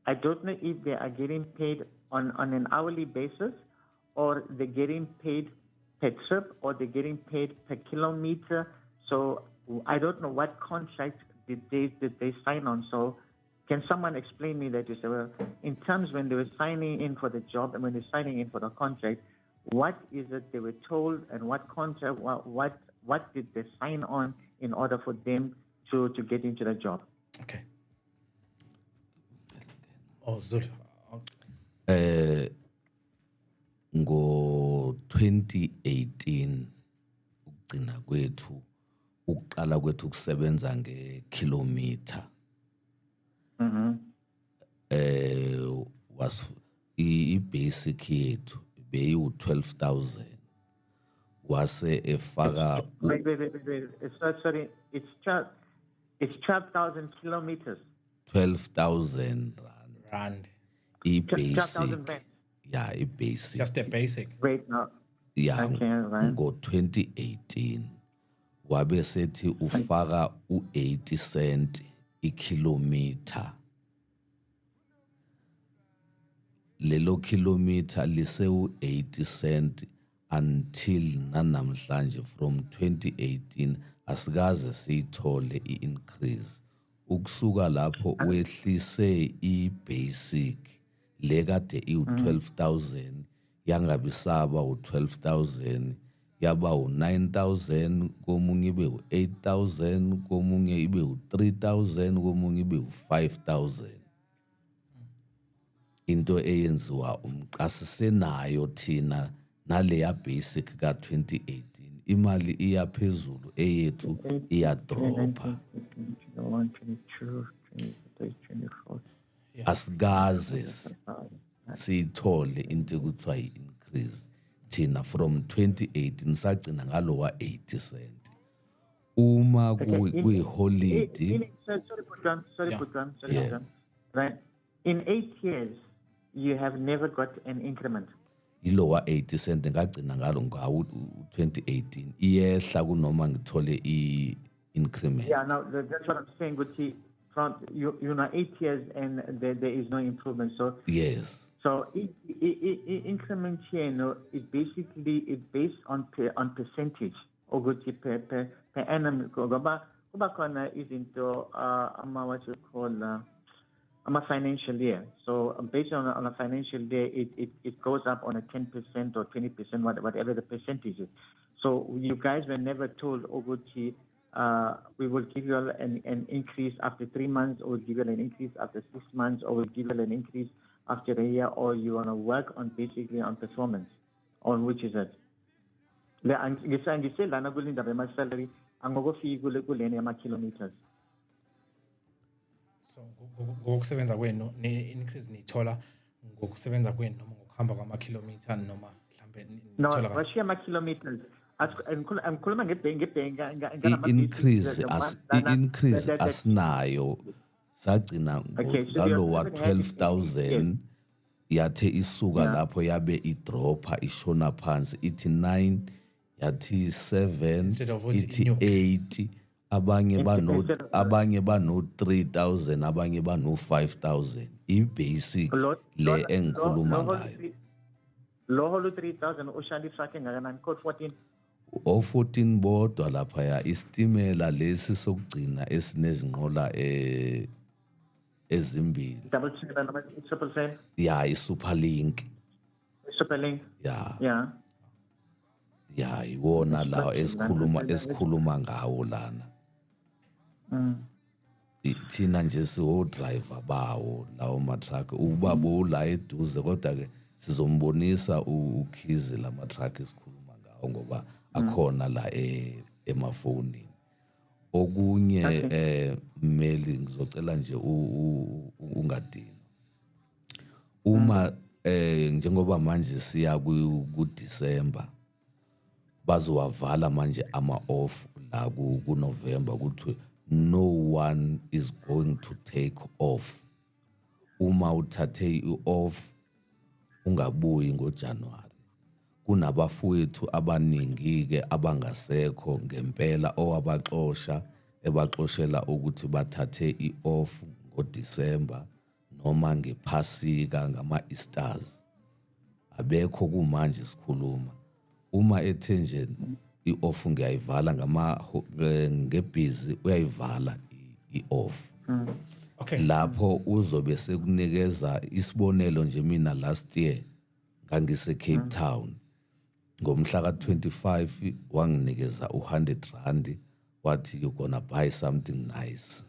I don't know if they are getting paid on an hourly basis, or they're getting paid per trip, or they're getting paid per kilometer. So I don't know what contract did they sign on. So can someone explain me that? You say, well, in terms when they were signing in for the job and when they're signing in for the contract, what is it they were told and what contract, what did they sign on in order for them to get into the job? Okay. Oh, Zulu. Ngo-2018 ukugcina kwethu ukuqala kwethu kusebenza ngekilometer was i-basic yethu beyiwu-12,000 wase efaka Wait. Sorry, it's 12,000 kilometers. 12,000 rand. I-basic. 12,000 rand. Yeah, i-basic. Just a basic. Wait, no. Yeah, Okay, right. ngo-2018 wabe sethi ufaka u-80 cent ikilometer. Lelo kilometer lise u-80 cent until nanamhlanje from 2018 asikaze siyithole i-increase. Ukusuka lapho wehlise i-basic lekade iwu-12,000 yangabisaba u-12,000 yaba u-9,000 komunye ibe u-8,000 komunye ibe u-3,000 komunye ibe u-5,000. Into eyenziwa umqasisenayo thina naleya basic ka-2018 imali iyaphezulu eyethu iyadropa. Asikaze siyithole into ekuthiwa yi-increase thina from 2018 sagcina ngalowa 80 cent. Uma kuyi-holiday. Sorry, Putran. Right. In 8 years, you have never got an increment. Ilowa 80 cent ngagcina ngalo ngawo 2018 iyehla kunoma ngithole i-increment. Yeah, now that's what I'm saying. Guti, from you know 8 years and there is no improvement. So yes. So increment here, is basically based on percentage. Oguti per annum. Kuba kona izinto what you call financial year. So based on a financial year, it goes up on a 10% or 20%, whatever the percentage is. So you guys were never told, Oguti, we will give you an increase after 3 months, or we'll give you an increase after 6 months, or we'll give you an increase after a year, or you want to work on basically on performance, on which is it? Ngisela nakulinda bema salary angokufika kuleni ama kilometers. So ngokusebenza kwenu ne-increase nithola ngokusebenza kwenu noma ngokuhamba kwama-kilometer noma mhlambe nithola no washiya ama-kilometers. Angikhuluma i-increase asinayo sagcina ngalowa 12,000 yathe isuka lapho yabe idropa ishona phansi ithi 9 yathi 7 ithi 8 abanye bano 3,000 abanye bano 5,000 i-basic le engikhuluma ngayo. Lo 3,000 ushali fake ngakanani code 14 o14 bodwa lapha ya istimela lesi sokugcina esinezinqola ezimbili. Double check noma triple. Yeah, i-Superlink. Yeah, iwona lawo esikhuluma ngawo lana. Thina nje siwo-driver bawo lawo matruck ubabo la eduze kodwa ke sizombonisa ukhizi la matruck esikhuluma ngawo ngoba akhona la emafonini. Okunye mmeli ngizocela nje ungadini. Uma njengoba manje siya ku-December bazowavala manje ama-off la ku-November kuthi no one is going to take off. Uma uthathe i-off ungabuyi ngoJanuary. Kunabafowethu abaningi-ke abangasekho ngempela owabaxosha ebaxoshela ukuthi bathathe i-off ngoDecember noma ngephasika ngama-Easters. Abekho kumanje sikhuluma. Uma ethe nje i-off ngiyayivala ngebhizi uyayivala i-off. Okay. Lapho uzobe sekunikeza isibonelo nje mina last year ngangise Cape Town ngomhla ka-25 wanginikeza u100 wathi you're gonna buy something nice.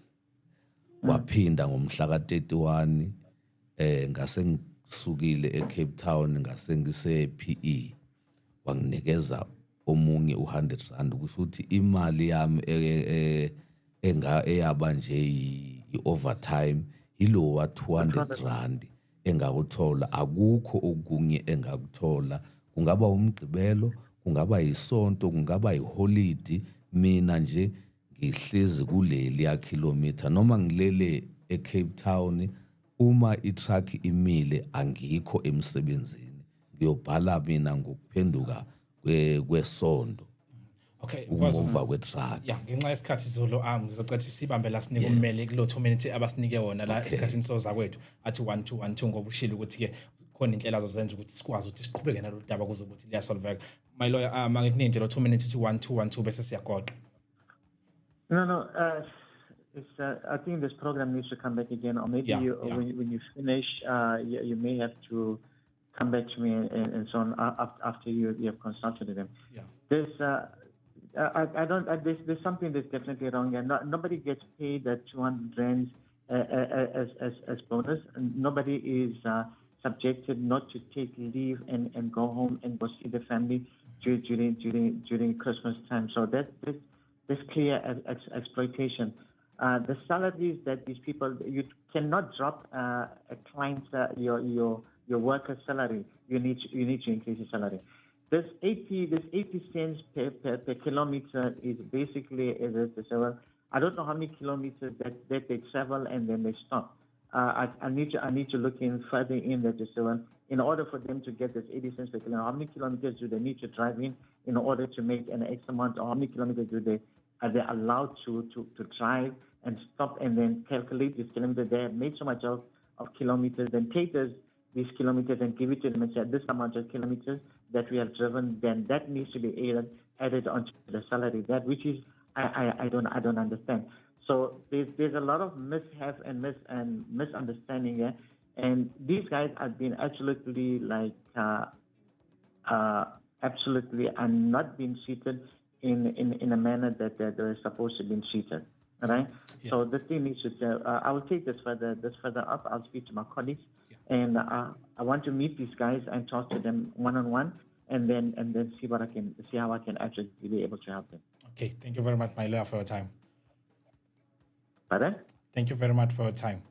Waphinda ngomhla ka-31 ngase ngisukile eCape Town ngase ngise PE wanginikeza omunye u100 kusho ukuthi imali yami eyaba nje i-overtime ilo wa 200 rand engakuthola. Akukho okunye engakuthola, kungaba umgqibelo, kungaba isonto, kungaba iholiday, mina nje ngihlezi kuleli ya kilometer noma ngilele eCape Town. Uma itruck imile angikho emsebenzini, ngiyobhala mina ngokuphenduka kwesonto. Okay, umuva kwetruck. Yeah, ngenxa yesikhathi Zulu ngizocela sibambe la sinike ummeli kulo 2 minutes abasinike wona la esikhathini soza kwethu athi 1212 ngoba ushilo ukuthi ke khona indlela azozenza ukuthi sikwazi ukuthi siqhubeke nalo daba kuze ukuthi liyasolveka. My lawyer mangikuninje nje lo 2 minutes uthi 1212 bese siyagoqa. No. It's. I think this program needs to come back again, or maybe when you finish, you may have to come back to me and so on after you have consulted them. Yeah. There's. I don't. There's something that's definitely wrong here. Nobody gets paid that 200 rands as bonus, and nobody is subjected not to take leave and go home and go see the family during Christmas time. So that's clear exploitation. The salaries that these people, you cannot drop a client's your worker's salary. You need to increase the salary. This 80 cents per kilometer is basically I don't know how many kilometers that they travel and then they stop. I need to look in further in that in order for them to get this 80 cents per kilometer. How many kilometers do they need to drive in order to make an X amount, or how many kilometers are they allowed to drive and stop and then calculate this kilometer? They have made so much of kilometers, then take these kilometers and give it to them and say this amount of kilometers that we have driven, then that needs to be added onto the salary. That which is I don't understand. So there's a lot of mishap and misunderstanding here, and these guys have been absolutely absolutely are not being treated in a manner that they're supposed to be treated. Right? Yeah. So the thing is, I will take this further up. I'll speak to my colleagues, and I want to meet these guys and talk to them one-on-one, and then see how I can actually be able to help them. Okay, thank you very much, my lawyer, for your time. Pardon? Thank you very much for your time.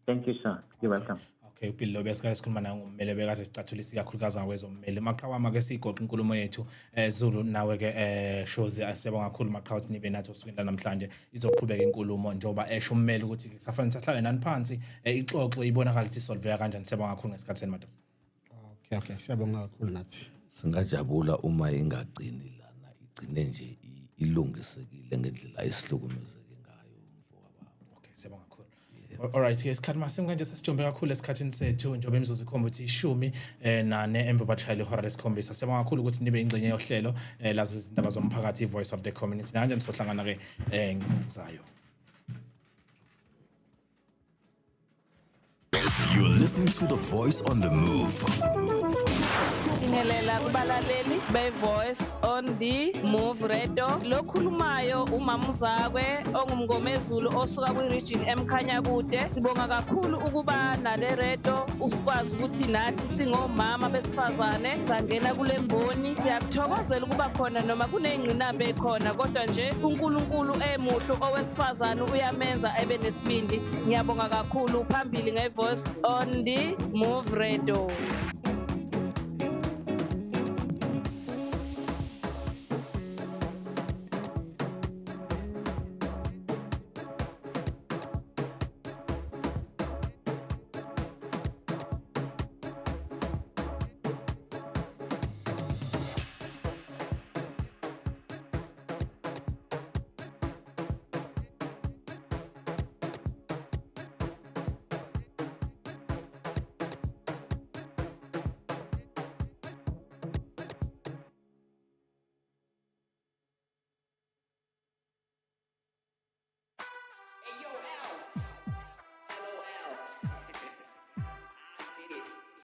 Thank you, sir. You're welcome. Okay, uphilo besikade sikhuluma naye ngommeli bekade sicathulisa ikakhulukazi ngakwezommeli. Maqhawe ke sigoqa inkulumo yethu Zulu nawe ke shows asiyabonga kakhulu maqhawe ukuthi nibe nathi osukwini namhlanje izoqhubeka inkulumo njengoba esho ummeli ukuthi kusafanele sihlale nani phansi ixoxo ibonakala ukuthi isolveka kanjani. Siyabonga kakhulu ngesikhathi seni madam. Okay, siyabonga kakhulu nathi. Singajabula uma ingagcini lana igcine nje ilungisekile ngendlela esihlukumezeke ngayo umfowabo. Okay, siyabonga kakhulu. Alright, isikhathi masinga nje sasijombe kakhulu esikhathini sethu njengoba imizuzu ikhomba ukuthi 14 emva bashayela ihora lesikhombisa. Siyabonga kakhulu ukuthi nibe ingxenye yohlelo lazo izindaba zomphakathi Voice of the Community. Kanjani sohlangana ke ngokuzayo. You are listening to The Voice on the Move. Ingelela kubalaleli Voice on the Move Radio lokhulumayo umamuzakwe ongumngomezulu osuka kwi-region emkhanya kude. Sibonga kakhulu ukuba nale radio usikwazi ukuthi nathi singomama besifazane sangena kule mboni. Siyakuthokozela ukuba khona noma kunengqinamba ekhona, kodwa nje uNkulunkulu emuhlo owesifazane uyamenza ebe nesibindi. Ngiyabonga kakhulu phambili ngeVoice on the Move Radio.